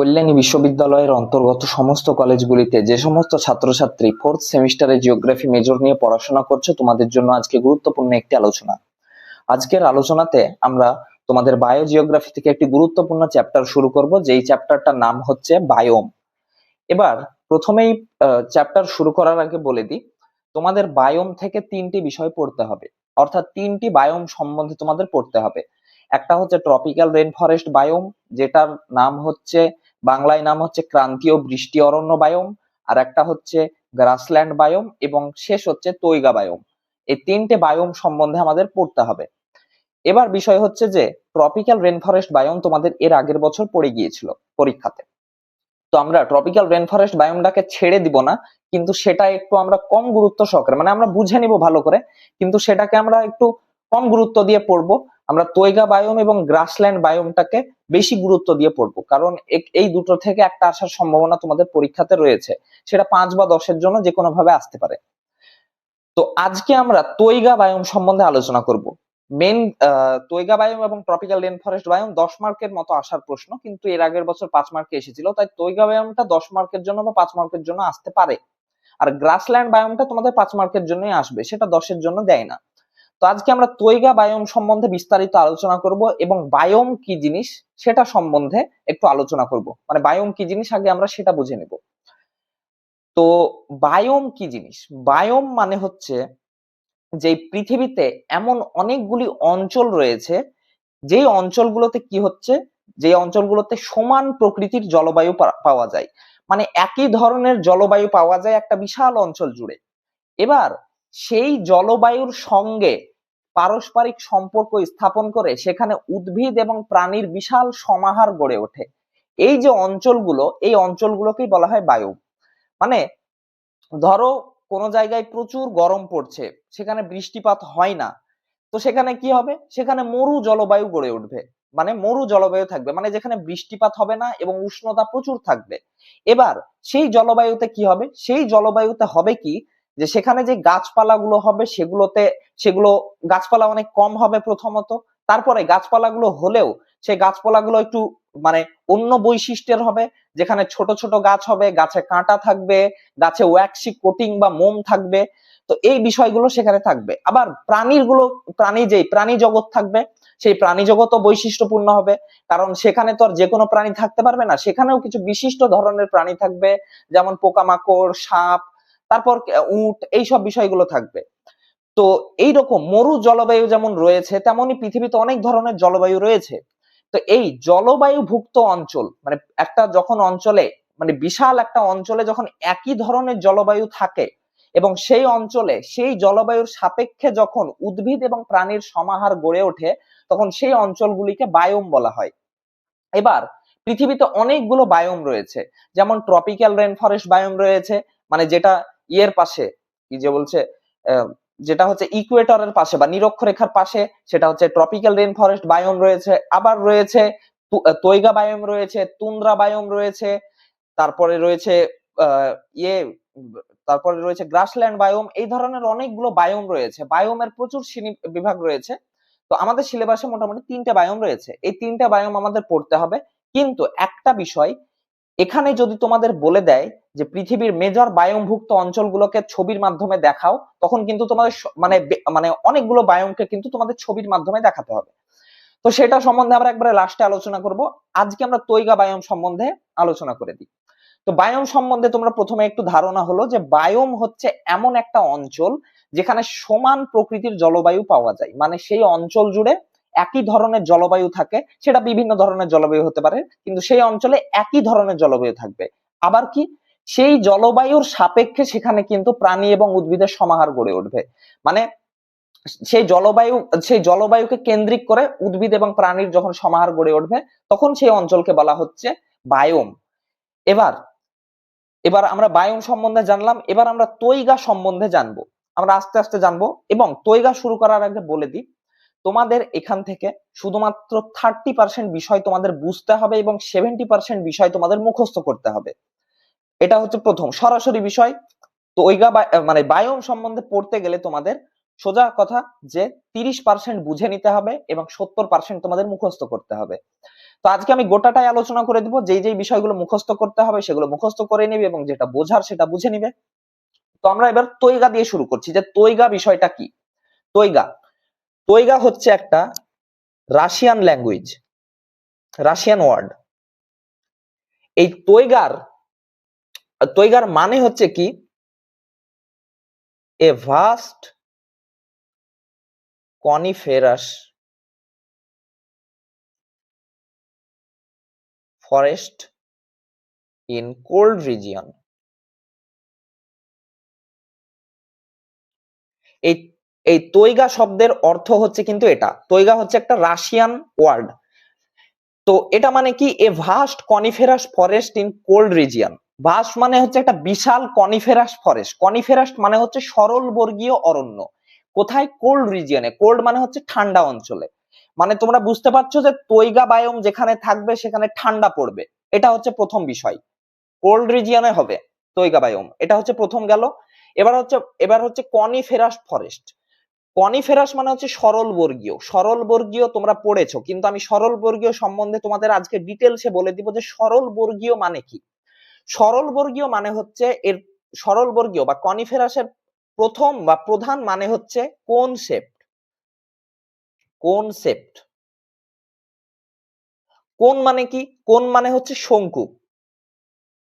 কল্যাণী বিশ্ববিদ্যালয়ের অন্তর্গত সমস্ত কলেজগুলিতে যে সমস্ত ছাত্রছাত্রী ফোর্থ সেমিস্টারে জিওগ্রাফি মেজর নিয়ে পড়াশোনা করছে, তোমাদের জন্য আজকে গুরুত্বপূর্ণ একটি আলোচনা। আজকের আলোচনাতে আমরা তোমাদের বায়ো জিওগ্রাফি থেকে একটি গুরুত্বপূর্ণ চ্যাপ্টার শুরু করব, যেই চ্যাপ্টারটার নাম হচ্ছে বায়োম। এবার প্রথমেই চ্যাপ্টার শুরু করার আগে বলে দিই, তোমাদের বায়োম থেকে তিনটি বিষয় পড়তে হবে, অর্থাৎ তিনটি বায়োম সম্বন্ধে তোমাদের পড়তে হবে। একটা হচ্ছে ট্রপিক্যাল রেন ফরেস্ট বায়োম, যেটার নাম হচ্ছে বাংলায় নাম হচ্ছে ক্রান্তীয় বৃষ্টি অরণ্য বায়োম, আর একটা হচ্ছে গ্রাসল্যান্ড বায়োম, এবং শেষ হচ্ছে তৈগা বায়োম। এই তিনটে বায়োম সম্বন্ধে আমাদের পড়তে হবে। এবার বিষয় হচ্ছে যে ট্রপিক্যাল রেন ফরেস্ট বায়োম তোমাদের এর আগের বছর পড়ে গিয়েছিল পরীক্ষাতে। তো আমরা ট্রপিক্যাল রেন ফরেস্ট বায়োমটাকে ছেড়ে দিব না, কিন্তু সেটা একটু আমরা কম গুরুত্ব সহকারে, মানে আমরা বুঝে নিব ভালো করে, কিন্তু সেটাকে আমরা একটু কম গুরুত্ব দিয়ে পড়বো। আমরা তৈগা বায়োম এবং গ্রাসল্যান্ড বায়োমটাকে বেশি গুরুত্ব দিয়ে পড়বো, কারণ এই দুটো থেকে একটা আসার সম্ভাবনা তোমাদের পরীক্ষাতে রয়েছে। সেটা 5 বা 10-এর জন্য যে কোনো ভাবে আসতে পারে। তো আজকে আমরা তৈগা বায়োম সম্বন্ধে আলোচনা করব। মেন তৈগা বায়োম এবং ট্রপিক্যাল রেন ফরেস্ট বায়োম 10 মার্কের মতো আসার প্রশ্ন, কিন্তু এর আগের বছর 5 মার্কে এসেছিল, তাই তৈগা বায়োমটা 10 মার্কের জন্য বা 5 মার্কের জন্য আসতে পারে। আর গ্রাসল্যান্ড বায়োমটা তোমাদের 5 মার্কের জন্যই আসবে, সেটা 10-এর জন্য দেয় না। তো আজকে আমরা তৈগা বায়োম সম্বন্ধে বিস্তারিত আলোচনা করব, এবং বায়োম কি জিনিস সেটা সম্বন্ধে একটু আলোচনা করব। মানে বায়োম কি জিনিস আগে আমরা সেটা বুঝে নেব। তো বায়োম কি জিনিস? বায়োম মানে হচ্ছে যে পৃথিবীতে এমন অনেকগুলি অঞ্চল রয়েছে, যেই অঞ্চলগুলোতে কি হচ্ছে, যে অঞ্চলগুলোতে সমান প্রকৃতির জলবায়ু পাওয়া যায়। মানে একই ধরনের জলবায়ু পাওয়া যায় একটা বিশাল অঞ্চল জুড়ে। এবার সেই জলবায়ুর সঙ্গে পারস্পরিক সম্পর্ক স্থাপন করে সেখানে উদ্ভিদ এবং প্রাণীর বিশাল সমাহার গড়ে ওঠে। এই যে অঞ্চলগুলো, এই অঞ্চলগুলোকেই বলা হয় বায়োম। মানে ধরো কোনো জায়গায় প্রচুর গরম পড়ছে, সেখানে বৃষ্টিপাত হয় না, তো সেখানে কি হবে? সেখানে মরু জলবায়ু গড়ে উঠবে। মানে মরু জলবায়ু থাকবে, মানে যেখানে বৃষ্টিপাত হবে না এবং উষ্ণতা প্রচুর থাকবে। এবার সেই জলবায়ুতে কি হবে? সেই জলবায়ুতে হবে কি, যে সেখানে যে গাছপালাগুলো হবে সেগুলো গাছপালা অনেক কম হবে প্রথমত। তারপরে গাছপালাগুলো হলেও সেই গাছপালাগুলো একটু মানে অন্য বৈশিষ্ট্যের হবে, যেখানে ছোট ছোট গাছ হবে, গাছে কাঁটা থাকবে, গাছে ওয়্যাক্সি কোটিং বা মোম থাকবে। তো এই বিষয়গুলো সেখানে থাকবে। আবার প্রাণী জগৎ থাকবে, সেই প্রাণী জগৎও বৈশিষ্ট্যপূর্ণ হবে, কারণ সেখানে তো আর যে কোনো প্রাণী থাকতে পারবে না, সেখানেও কিছু বিশিষ্ট ধরনের প্রাণী থাকবে, যেমন পোকামাকড়, সাপ, তারপর উট, এইসব বিষয়গুলো থাকবে। তো এইরকম মরু জলবায়ু যেমন রয়েছে, তেমনি পৃথিবীতে অনেক ধরনের জলবায়ু রয়েছে। তো এই জলবায়ু ভুক্ত অঞ্চল, মানে একটা যখন অঞ্চলে, মানে বিশাল একটা অঞ্চলে যখন একই ধরনের জলবায়ু থাকে এবং সেই অঞ্চলে সেই জলবায়ুর সাপেক্ষে যখন উদ্ভিদ এবং প্রাণীর সমাহার গড়ে ওঠে, তখন সেই অঞ্চলগুলিকে বায়োম বলা হয়। এবার পৃথিবীতে অনেকগুলো বায়োম রয়েছে, যেমন ট্রপিক্যাল রেন ফরেস্ট বায়োম রয়েছে, মানে যেটা ইয়ের পাশে, কি যে বলছে, যেটা হচ্ছে ইকুয়েটরের পাশে বা নিরক্ষরেখার পাশে, সেটা হচ্ছে ট্রপিক্যাল রেন ফরেস্ট বায়োম রয়েছে। আবার রয়েছে তৈগা বায়োম রয়েছে, তুন্দ্রা বায়োম রয়েছে, তারপরে রয়েছে ইয়ে তারপরে রয়েছে গ্রাসল্যান্ড বায়োম। এই ধরনের অনেকগুলো বায়োম রয়েছে, বায়োমের প্রচুর শ্রেণী বিভাগ রয়েছে। তো আমাদের সিলেবাসে মোটামুটি 3টে বায়োম রয়েছে, এই 3টে বায়োম আমাদের পড়তে হবে। কিন্তু একটা বিষয় এখানে যদি তোমাদের বলে দেয় যে পৃথিবীর মেজর বায়োমভুক্ত অঞ্চলগুলোকে ছবির মাধ্যমে দেখাও, তখন কিন্তু তোমাদের মানে মানে অনেকগুলো বায়োমকে কিন্তু তোমাদের ছবির মাধ্যমে দেখাতে হবে। তো সেটা সম্বন্ধে আমরা একবারে লাস্টে আলোচনা করব। আজকে আমরা তৈগা বায়োম সম্বন্ধে আলোচনা করে দিই। তো বায়োম সম্বন্ধে তোমরা প্রথমে একটু ধারণা হলো যে বায়োম হচ্ছে এমন একটা অঞ্চল যেখানে সমান প্রকৃতির জলবায়ু পাওয়া যায়। মানে সেই অঞ্চল জুড়ে একই ধরনের জলবায়ু থাকে, সেটা বিভিন্ন ধরনের জলবায়ু হতে পারে, কিন্তু সেই অঞ্চলে একই ধরনের জলবায়ু থাকবে। আবার কি, সেই জলবায়ুর সাপেক্ষে সেখানে কিন্তু প্রাণী এবং উদ্ভিদের সমাহার গড়ে উঠবে। মানে সেই জলবায়ুকে কেন্দ্রিক করে উদ্ভিদ এবং প্রাণীর যখন সমাহার গড়ে উঠবে, তখন সেই অঞ্চলকে বলা হচ্ছে বায়োম। এবার এবার আমরা বায়োম সম্বন্ধে জানলাম, এবার আমরা তৈগা সম্বন্ধে জানবো। আমরা আস্তে আস্তে জানবো, এবং তৈগা শুরু করার আগে বলে দিই, তোমাদের এখান থেকে শুধুমাত্র 30% বিষয় তোমাদের বুঝতে হবে এবং 70% বিষয় তোমাদের মুখস্থ করতে হবে। এটা হচ্ছে প্রথম সরাসরি বিষয়। তৈগা মানে বায়োম সম্বন্ধে পড়তে গেলে তোমাদের সোজা কথা যে 30% বুঝে নিতে হবে এবং 70% তোমাদের মুখস্থ করতে হবে। তো আজকে আমি গোটাটাই আলোচনা করে দিব, যেই যেই বিষয়গুলো মুখস্থ করতে হবে সেগুলো মুখস্থ করে নিবে এবং যেটা বোঝার সেটা বুঝে নিবে। তো আমরা এবার তৈগা দিয়ে শুরু করছি, যে তৈগা বিষয়টা কি। তৈগা তৈগা হচ্ছে একটা রাশিয়ান ল্যাঙ্গুয়েজ, রাশিয়ান ওয়ার্ড। এই তৈগার মানে হচ্ছে কি, a vast coniferous forest in cold region. এই এই তৈগা শব্দের অর্থ হচ্ছে কিন্তু এটা, তৈগা হচ্ছে একটা রাশিয়ান ওয়ার্ড। তো এটা মানে কি, a vast coniferous forest in cold region. Vast মানে হচ্ছে একটা বিশাল কনিফেরাস ফরেস্ট, কনিফেরাস মানে হচ্ছে সরল বর্গীয় অরণ্য। কোথায়? কোল্ড রিজিয়নে। কোল্ড মানে হচ্ছে ঠান্ডা অঞ্চলে। মানে তোমরা বুঝতে পারছো যে তৈগা বায়োম যেখানে থাকবে সেখানে ঠান্ডা পড়বে, এটা হচ্ছে প্রথম বিষয়। কোল্ড রিজিয়নে হবে তৈগা বায়োম, এটা হচ্ছে প্রথম গেল। এবার হচ্ছে কনিফেরাস ফরেস্ট। কনিফেরাস মানে হচ্ছে সরল বর্গীয়। সরল বর্গীয় তোমরা পড়েছো, কিন্তু আমি সরল বর্গীয় সম্বন্ধে তোমাদের আজকে ডিটেলসে বলে দিব যে সরল বর্গীয় মানে কি। সরল বর্গীয় মানে হচ্ছে এর, সরল বর্গীয় বা কনিফেরাসের প্রথম বা প্রধান মানে হচ্ছে কোন শেপড। কোন শেপড, কোন মানে কি? কোন মানে হচ্ছে শঙ্কু।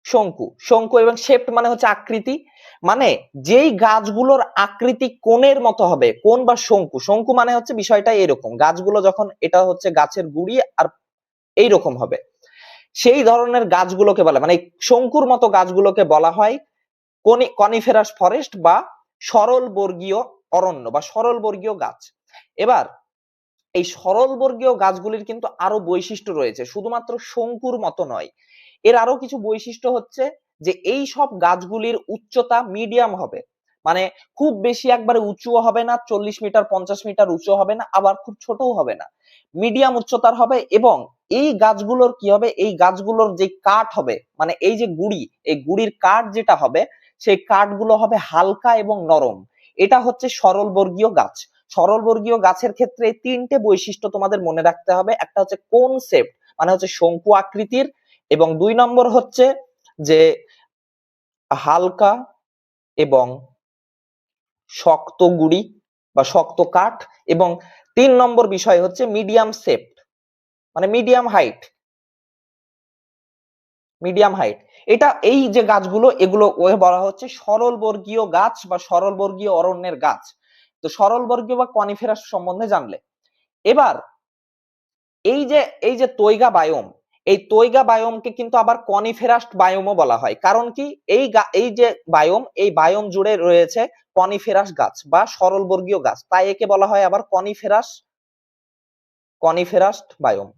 শঙ্কু শঙ্কু এবং শেপড মানে হচ্ছে আকৃতি। মানে যেই গাছগুলোর আকৃতি কোণের মতো হবে, কোণ বা শঙ্কু। শঙ্কু মানে হচ্ছে বিষয়টা এরকম, গাছগুলো যখন, এটা হচ্ছে গাছের গুড়ি আর এইরকম হবে, সেই ধরনের গাছগুলোকে বলা, মানে শঙ্কুর মতো গাছগুলোকে বলা হয় কনিফেরাস ফরেস্ট বা সরল বর্গীয় অরণ্য বা সরল বর্গীয় গাছ। এবার এই সরল বর্গীয় গাছগুলির কিন্তু আরো বৈশিষ্ট্য রয়েছে, শুধুমাত্র শঙ্কুর মতো নয়। এর আরো কিছু বৈশিষ্ট্য হচ্ছে যে এই সব গাছগুলির উচ্চতা মিডিয়াম হবে, মানে খুব বেশি একবারে উঁচুও হবে না, 40 মিটার 50 মিটার উঁচু হবে না, আবার খুব ছোটও হবে না, মিডিয়াম উচ্চতার হবে। এবং এই গাছগুলোর কি হবে, এই গাছগুলোর যে কাঠ হবে, মানে এই যে গুড়ি, এই গুড়ির কাঠ যেটা হবে, সেই কাঠগুলো হবে হালকা এবং নরম। এটা হচ্ছে সরল বর্গীয় গাছ। সরল বর্গীয় গাছের ক্ষেত্রে তিনটে বৈশিষ্ট্য তোমাদের মনে রাখতে হবে। একটা হচ্ছে কনসেপ্ট, মানে হচ্ছে শঙ্কু আকৃতির, এবং 2 নম্বর হচ্ছে যে হালকা এবং শক্ত গুড়ি বা শক্ত কাঠ, এবং 3 নম্বর বিষয় হচ্ছে মিডিয়াম শেপ, মানে মিডিয়াম হাইট। মিডিয়াম হাইট, এটা এই যে গাছগুলো, এগুলো বলা হচ্ছে সরল বর্গীয় গাছ বা সরল বর্গীয় অরণ্যের গাছ। তো সরল বর্গীয় বা কনিফেরাস সম্বন্ধে জানলে, এবার এই যে তৈগা বায়োম, এই তৈগা বায়োমকে কিন্তু আবার কনিফেরাস বায়োমও বলা হয়। কারণ কি, এই যে বায়োম, এই বায়োম জুড়ে রয়েছে কনিফেরাস গাছ বা সরল বর্গীয় গাছ, তাই একে বলা হয় আবার কনিফেরাস বায়োম।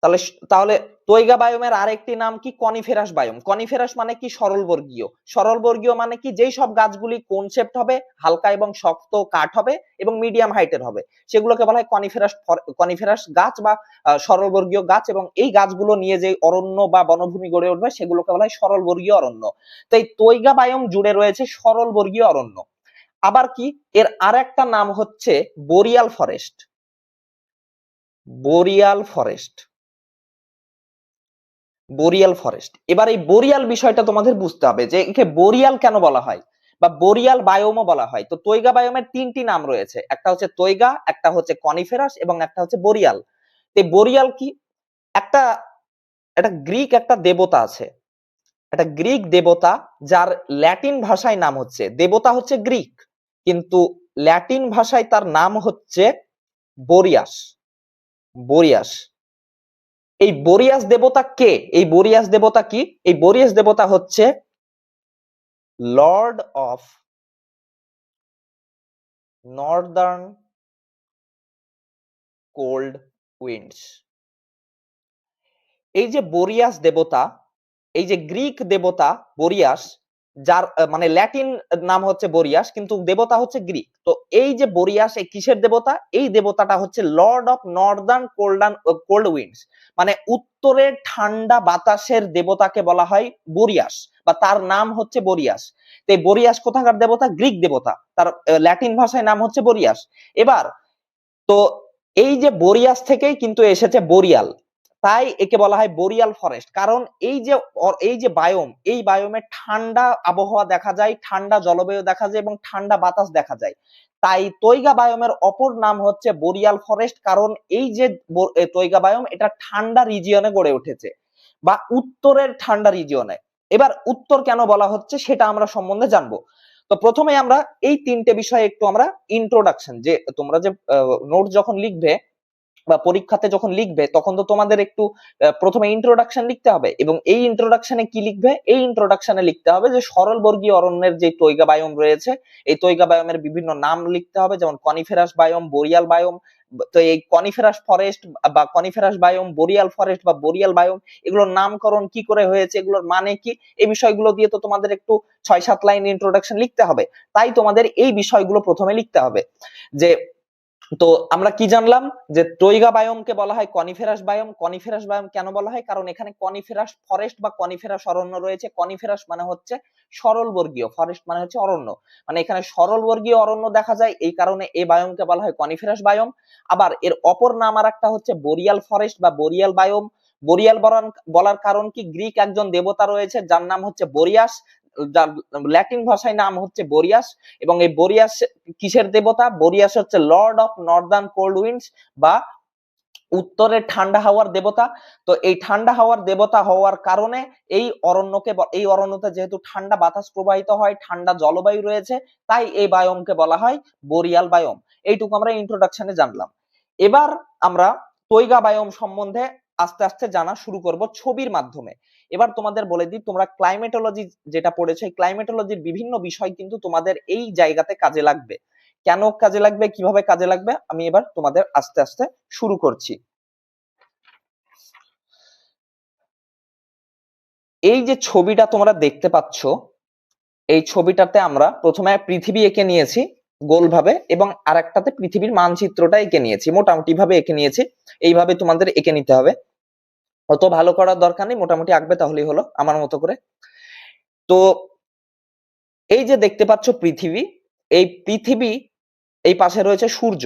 তাহলে তাহলে তৈগা বায়োমের আরেকটি নাম কি? Coniferous biome. কনিফেরাস মানে কি? সরল বর্গীয়। সরল বর্গীয় মানে কি? যেই সব গাছগুলি কনসেপ্ট হবে, হালকা এবং শক্ত কাঠ হবে এবং মিডিয়াম হাইটের হবে, সেগুলোকে বলা হয় কনিফেরাস গাছ বা সরল বর্গীয় গাছ। এবং এই গাছগুলো নিয়ে যে অরণ্য বা বনভূমি গড়ে উঠবে সেগুলোকে বলা হয় সরল বর্গীয় অরণ্য। তো এই তৈগা বায়োম জুড়ে রয়েছে সরল বর্গীয় অরণ্য। আবার কি, এর আরেকটা নাম হচ্ছে boreal forest. Boreal forest, boreal forest. এবার এই বোরিয়াল বিষয়টা তোমাদের বুঝতে হবে যে একে বোরিয়াল কেন বলা হয় বা বোরিয়াল বায়োমও বলা হয়। তো তৈগা বায়োমের তিনটি নাম রয়েছে, একটা হচ্ছে তৈগা, একটা হচ্ছে কনিফেরাস এবং একটা হচ্ছে বোরিয়াল। এই বোরিয়াল কি, একটা একটা গ্রিক একটা দেবতা আছে, একটা গ্রিক দেবতা, যার ল্যাটিন ভাষায় নাম হচ্ছে, দেবতা হচ্ছে গ্রিক কিন্তু ল্যাটিন ভাষায় তার নাম হচ্ছে বোরিয়াস। বোরিয়াস। এই বোরিয়াস দেবতা কে? এই বোরিয়াস দেবতা কি? এই বোরিয়াস দেবতা হচ্ছে Lord of Northern cold winds. এই যে বোরিয়াস দেবতা, এই যে গ্রিক দেবতা বোরিয়াস, যার মানে ল্যাটিন নাম হচ্ছে বোরিয়াস কিন্তু দেবতা হচ্ছে গ্রিক। তো এই যে বোরিয়াস, এই কিসের দেবতা? এই দেবতাটা হচ্ছে Lord of Northern cold winds, মানে উত্তরের ঠান্ডা বাতাসের দেবতাকে বলা হয় বোরিয়াস, বা তার নাম হচ্ছে বোরিয়াস। তো এই বোরিয়াস কোথাকার দেবতা? গ্রিক দেবতা, তার ল্যাটিন ভাষায় নাম হচ্ছে বোরিয়াস। এবার তো এই যে বরিয়াস থেকেই কিন্তু এসেছে বরিয়াল, তাই একে বলা হয় বরিয়াল ফরেস্ট। কারণ এই যে বায়োম, এই বায়োমে ঠান্ডা আবহাওয়া দেখা যায়, ঠান্ডা জলবায়ু দেখা যায় এবং ঠান্ডা বাতাস দেখা যায়। তাই তৈগা বায়োমের অপর নাম হচ্ছে বরিয়াল ফরেস্ট। কারণ এই যে তৈগা বায়োম, এটা ঠান্ডা রিজিয়নে গড়ে উঠেছে বা উত্তরের ঠান্ডা রিজিয়নে। এবার উত্তর কেন বলা হচ্ছে সেটা আমরা সম্বন্ধে জানবো। তো প্রথমে আমরা এই তিনটে বিষয়ে একটু আমরা ইন্ট্রোডাকশন, যে তোমরা যে নোট যখন লিখবে বা পরীক্ষাতে যখন লিখবে তখন তো তোমাদের একটু প্রথমে ইন্ট্রোডাকশন লিখতে হবে, এবং এই ইন্ট্রোডাকশনে কি লিখবে? এই ইন্ট্রোডাকশনে লিখতে হবে যে সরল বর্গীয় অরণ্যের যে তৈগা বায়োম রয়েছে, এই তৈগা বায়োমের বিভিন্ন নাম লিখতে হবে, যেমন কনিফেরাস বায়োম, বরিয়াল বায়োম। তো এই কনিফেরাস ফরেস্ট বা কনিফেরাস বায়োম, বরিয়াল ফরেস্ট বা বরিয়াল বায়োম, এগুলোর নামকরণ কি করে হয়েছে, এগুলোর মানে কি, এই বিষয়গুলো দিয়ে তো তোমাদের একটু 6-7 লাইন ইন্ট্রোডাকশন লিখতে হবে। তাই তোমাদের এই বিষয়গুলো প্রথমে লিখতে হবে। যে তো আমরা কি জানলাম? যে তৈগা বায়োমকে বলা হয় কনিফেরাস বায়োম। কনিফেরাস বায়োম কেন বলা হয়? কারণ এখানে কনিফেরাস ফরেস্ট বা কনিফেরাস অরণ্য রয়েছে। কনিফেরাস মানে হচ্ছে সরল বর্গীয়, ফরেস্ট মানে হচ্ছে অরণ্য, মানে এখানে সরল বর্গীয় অরণ্য দেখা যায়, এই কারণে এই বায়োমকে বলা হয় কনিফেরাস বায়োম। আবার এর অপর নাম আর একটা হচ্ছে বরিয়াল ফরেস্ট বা বরিয়াল বায়োম। বরিয়াল বলার কারণ কি? গ্রিক একজন দেবতা রয়েছে যার নাম হচ্ছে বরিয়াস, যার ল্যাটিন ভাষায় নাম হচ্ছে বরিয়াস। এবং এই বরিয়াস কিসের দেবতা? বরিয়াস হচ্ছে Lord of Northern cold winds বা উত্তরের ঠান্ডা হাওয়ার দেবতা। তো এই ঠান্ডা হাওয়ার দেবতা হওয়ার কারণে এই অরণ্যতে যেহেতু ঠান্ডা বাতাস প্রবাহিত হয়, ঠান্ডা জলবায়ু রয়েছে, তাই এই বায়োমকে বলা হয় বরিয়াল বায়োম। এইটুকু আমরা ইন্ট্রোডাকশনে জানলাম। এবার আমরা তৈগা বায়োম সম্বন্ধে আস্তে আস্তে জানা শুরু করব ছবির মাধ্যমে। এবার তোমাদের বলে দিই, তোমরা ক্লাইমেটোলজি যেটা পড়েছো, এই ক্লাইমেটোলজির বিভিন্ন বিষয় কিন্তু তোমাদের এই জায়গাতে কাজে লাগবে। কেন কাজে লাগবে, কিভাবে কাজে লাগবে, আমি এবার তোমাদের আস্তে আস্তে শুরু করছি। এই যে ছবিটা তোমরা দেখতে পাচ্ছ, এই ছবিটাতে আমরা প্রথমে পৃথিবী এঁকে নিয়েছি গোলভাবে, এবং আরেকটাতে পৃথিবীর মানচিত্রটা এঁকে নিয়েছি, মোটামুটি ভাবে এঁকে নিয়েছি। এইভাবে তোমাদের এঁকে নিতে হবে, অত ভালো করার দরকার নেই, মোটামুটি আঁকবে তাহলেই হলো আমার মতো করে। তো এই যে দেখতে পাচ্ছ পৃথিবী, এই পৃথিবী, এই পাশে রয়েছে সূর্য,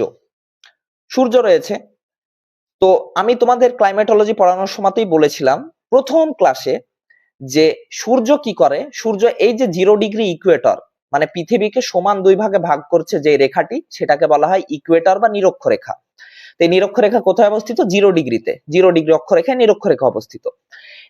সূর্য রয়েছে। তো আমি তোমাদের ক্লাইমেটোলজি পড়ানোর সময়তেই বলেছিলাম প্রথম ক্লাসে যে সূর্য কি করে। সূর্য এই যে 0 ডিগ্রি ইকুয়েটর, মানে পৃথিবীকে সমান 2 ভাগে ভাগ করছে যে রেখাটি, সেটাকে বলা হয় ইকুয়েটর বা নিরক্ষরেখা। তো এই নিরক্ষরেখা কোথায় অবস্থিত? 0 ডিগ্রিতে, 0 ডিগ্রি অক্ষরেখায় নিরক্ষরেখা অবস্থিত।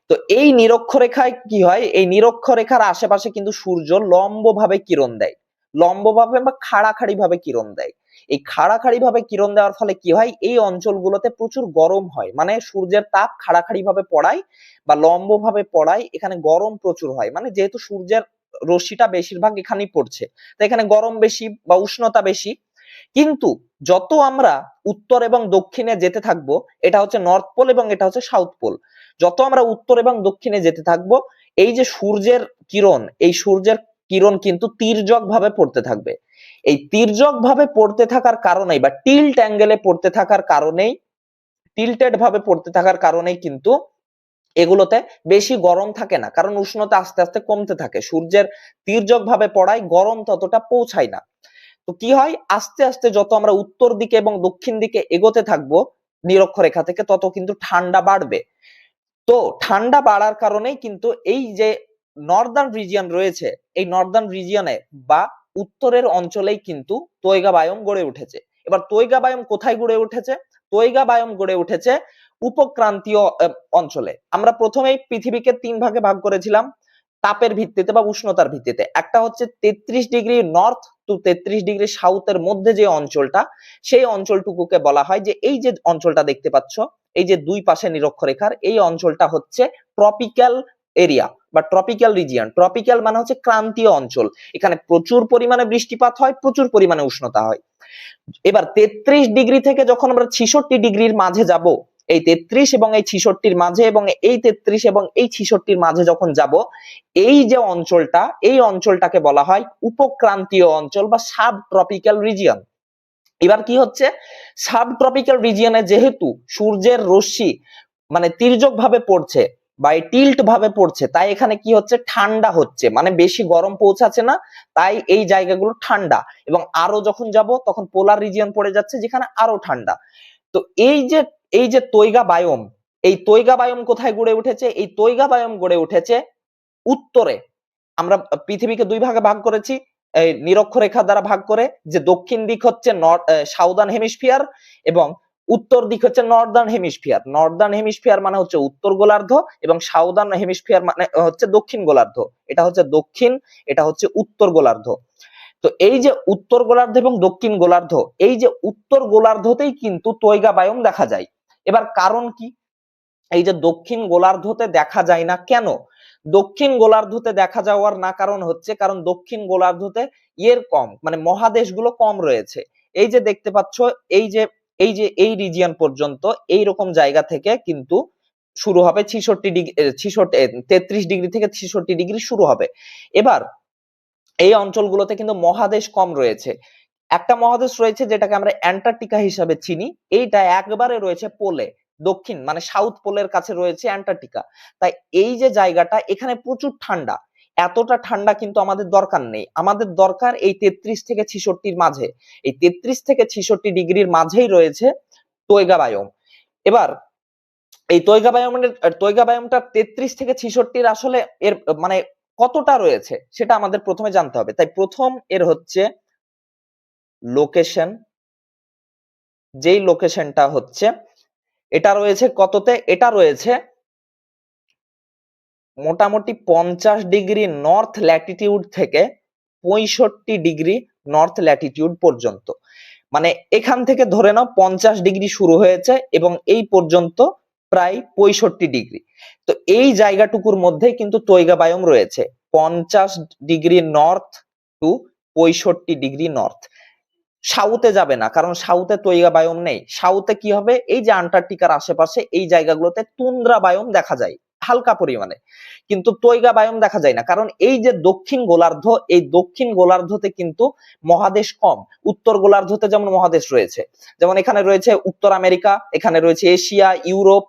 তো এই নিরক্ষরেখায় কি হয়? এই নিরক্ষরেখার আশেপাশে কিন্তু সূর্য লম্বভাবে কিরণ দেয়, লম্বভাবে বা খাড়াখাড়ি ভাবে কিরণ দেয়। এই খাড়াখাড়ি ভাবে কিরণ দেওয়ার ফলে কি হয়? এই অঞ্চলগুলোতে প্রচুর গরম হয়, মানে সূর্যের তাপ খাড়াখাড়ি ভাবে পড়ায় বা লম্বভাবে পড়ায়, এখানে গরম প্রচুর হয়, মানে যেহেতু সূর্যের রশ্মিটা বেশিরভাগ এখানেই পড়ছে, তো এখানে গরম বেশি বা উষ্ণতা বেশি। কিন্তু যত আমরা উত্তর এবং দক্ষিণে যেতে থাকবো, এটা হচ্ছে নর্থ পোল এবং এটা হচ্ছে সাউথ পোল, যত আমরা উত্তর এবং দক্ষিণে যেতে থাকবো, এই যে সূর্যের কিরণ, এই সূর্যের কিরণ কিন্তু তির্যক ভাবে পড়তে থাকবে। এই তির্যক ভাবে পড়তে থাকার কারণেই বা টিল্ট অ্যাঙ্গেলে পড়তে থাকার কারণেই, টিল্টেড ভাবে পড়তে থাকার কারণেই কিন্তু এগুলোতে বেশি গরম থাকে না, কারণ উষ্ণতা আস্তে আস্তে কমতে থাকে, সূর্যের তির্যক ভাবে পড়ায় গরম ততটা পৌঁছায় না। তো কি হয়? আস্তে আস্তে যত আমরা উত্তর দিকে এবং দক্ষিণ দিকে এগোতে থাকবো নিরক্ষরেখা থেকে, তত কিন্তু ঠান্ডা বাড়বে। তো ঠান্ডা বাড়ার কারণেই কিন্তু এই যে নর্দার্ন রিজিয়ন রয়েছে, এই নর্দার্ন রিজিয়নে বা উত্তরের অঞ্চলেই কিন্তু তৈগা বায়োম গড়ে উঠেছে। এবার তৈগা বায়োম কোথায় গড়ে উঠেছে? তৈগা বায়োম গড়ে উঠেছে উপক্রান্তীয় অঞ্চলে। আমরা প্রথমেই পৃথিবীকে 3 ভাগে ভাগ করেছিলাম তাপের ভিত্তিতে বা উষ্ণতার ভিত্তিতে। একটা হচ্ছে 33 ডিগ্রি নর্থ টু 33 ডিগ্রি সাউথের মধ্যে যে অঞ্চলটা, সেই অঞ্চলটুকুকে বলা হয় যে, এই যে অঞ্চলটা দেখতে পাচ্ছ, এই যে দুই পাশে নিরক্ষরেখার, এই অঞ্চলটা হচ্ছে ট্রপিক্যাল এরিয়া বা ট্রপিক্যাল রিজিয়ন। ট্রপিক্যাল মানে হচ্ছে ক্রান্তীয় অঞ্চল, এখানে প্রচুর পরিমাণে বৃষ্টিপাত হয়, প্রচুর পরিমাণে উষ্ণতা হয়। এবার 33 ডিগ্রি থেকে যখন আমরা 66 ডিগ্রির মাঝে যাব, এই 33 এবং এই 66-র মাঝে এবং এই 33 এবং এই 66-র মাঝে যখন যাব, এই যে অঞ্চলটা, এই অঞ্চলটাকে বলা হয় উপক্রান্তীয় অঞ্চল বা সাব ট্রপিক্যাল রিজিয়ন। এবার কি হচ্ছে? সাব ট্রপিক্যাল রিজিয়নে যেহেতু সূর্যের রশ্মি মানে তির্যক ভাবে পড়ছে বা টিল্ট ভাবে পড়ছে, তাই এখানে কি হচ্ছে? ঠান্ডা হচ্ছে, মানে বেশি গরম পৌঁছাচ্ছে না, তাই এই জায়গাগুলো ঠান্ডা। এবং আরো যখন যাব তখন পোলার রিজিয়ন পড়ে যাচ্ছে যেখানে আরো ঠান্ডা। তো এই যে তৈগা বায়োম, এই তৈগা বায়োম কোথায় গড়ে উঠেছে? এই তৈগা বায়োম গড়ে উঠেছে উত্তরে। আমরা পৃথিবীকে দুই ভাগে ভাগ করেছি এই নিরক্ষরেখা দ্বারা ভাগ করে, যে দক্ষিণ দিক হচ্ছে সাউদার্ন হেমিস্ফিয়ার এবং উত্তর দিক হচ্ছে নর্দার্ন হেমিস্ফিয়ার। নর্দার্ন হেমিস্ফিয়ার মানে হচ্ছে উত্তর গোলার্ধ এবং সাউদার্ন হেমিস্ফিয়ার মানে হচ্ছে দক্ষিণ গোলার্ধ। এটা হচ্ছে দক্ষিণ, এটা হচ্ছে উত্তর গোলার্ধ। তো এই যে উত্তর গোলার্ধ এবং দক্ষিণ গোলার্ধ, এই যে উত্তর গোলার্ধতেই কিন্তু তৈগা বায়োম দেখা যায়। এবার কারণ কি এই যে দক্ষিণ গোলার্ধতে দেখা যায় না কেন? দক্ষিণ গোলার্ধতে দেখা যাওয়ার না কারণ হচ্ছে কারণ দক্ষিণ গোলার্ধতে এর কম, মানে মহাদেশগুলো কম রয়েছে। এই যে দেখতে পাচ্ছ, এই রিজিয়ন পর্যন্ত এইরকম জায়গা থেকে কিন্তু শুরু হবে 33 থেকে 66 ডিগ্রি শুরু হবে। এবার এই অঞ্চলগুলোতে কিন্তু মহাদেশ কম রয়েছে। একটা মহাদেশ রয়েছে যেটাকে আমরা অ্যান্টার্কটিকা হিসাবে চিনি, এইটা একবারে রয়েছে পোলে, দক্ষিণ মানে সাউথ পোলের কাছে রয়েছে অ্যান্টার্কটিকা। তাই এই যে জায়গাটা, এখানে প্রচুর ঠান্ডা। এতটা ঠান্ডা কিন্তু আমাদের দরকার নেই, আমাদের দরকার এই 33 থেকে 66 মাঝে। এই 33 থেকে 66 ডিগ্রির মাঝেই রয়েছে তৈগা বায়োম। এবার এই তৈগা বায়োমটা 33 থেকে 66 আসলে এর মানে কতটা রয়েছে সেটা আমাদের প্রথমে জানতে হবে। তাই প্রথম এর হচ্ছে লোকেশন, যেই লোকেশনটা হচ্ছে এটা রয়েছে কততে? এটা রয়েছে মোটামুটি 50 ডিগ্রি নর্থ ল্যাটিটিউড থেকে 65 ডিগ্রি নর্থ ল্যাটিটিউড পর্যন্ত। মানে এখান থেকে ধরে নাও 50 ডিগ্রি শুরু হয়েছে এবং এই পর্যন্ত প্রায় 65 ডিগ্রি। তো এই জায়গাটুকুর মধ্যে কিন্তু তৈগা বায়োম রয়েছে, 50 degree north to 65 degree north. সাউথে যাবে না, কারণ সাউথে তৈগা বায়োম নেই। সাউথে কি হবে? এই যে আন্টার্কটিকার আশেপাশে এই জায়গাগুলোতে তুন্দ্রা বায়োম দেখা যায় হালকা পরিমাণে, কিন্তু তৈগা বায়োম দেখা যায় না। কারণ এই যে দক্ষিণ গোলার্ধ, এই দক্ষিণ গোলার্ধতে কিন্তু মহাদেশ কম। উত্তর গোলার্ধতে যেমন মহাদেশ রয়েছে, যেমন এখানে রয়েছে উত্তর আমেরিকা, এখানে রয়েছে এশিয়া, ইউরোপ।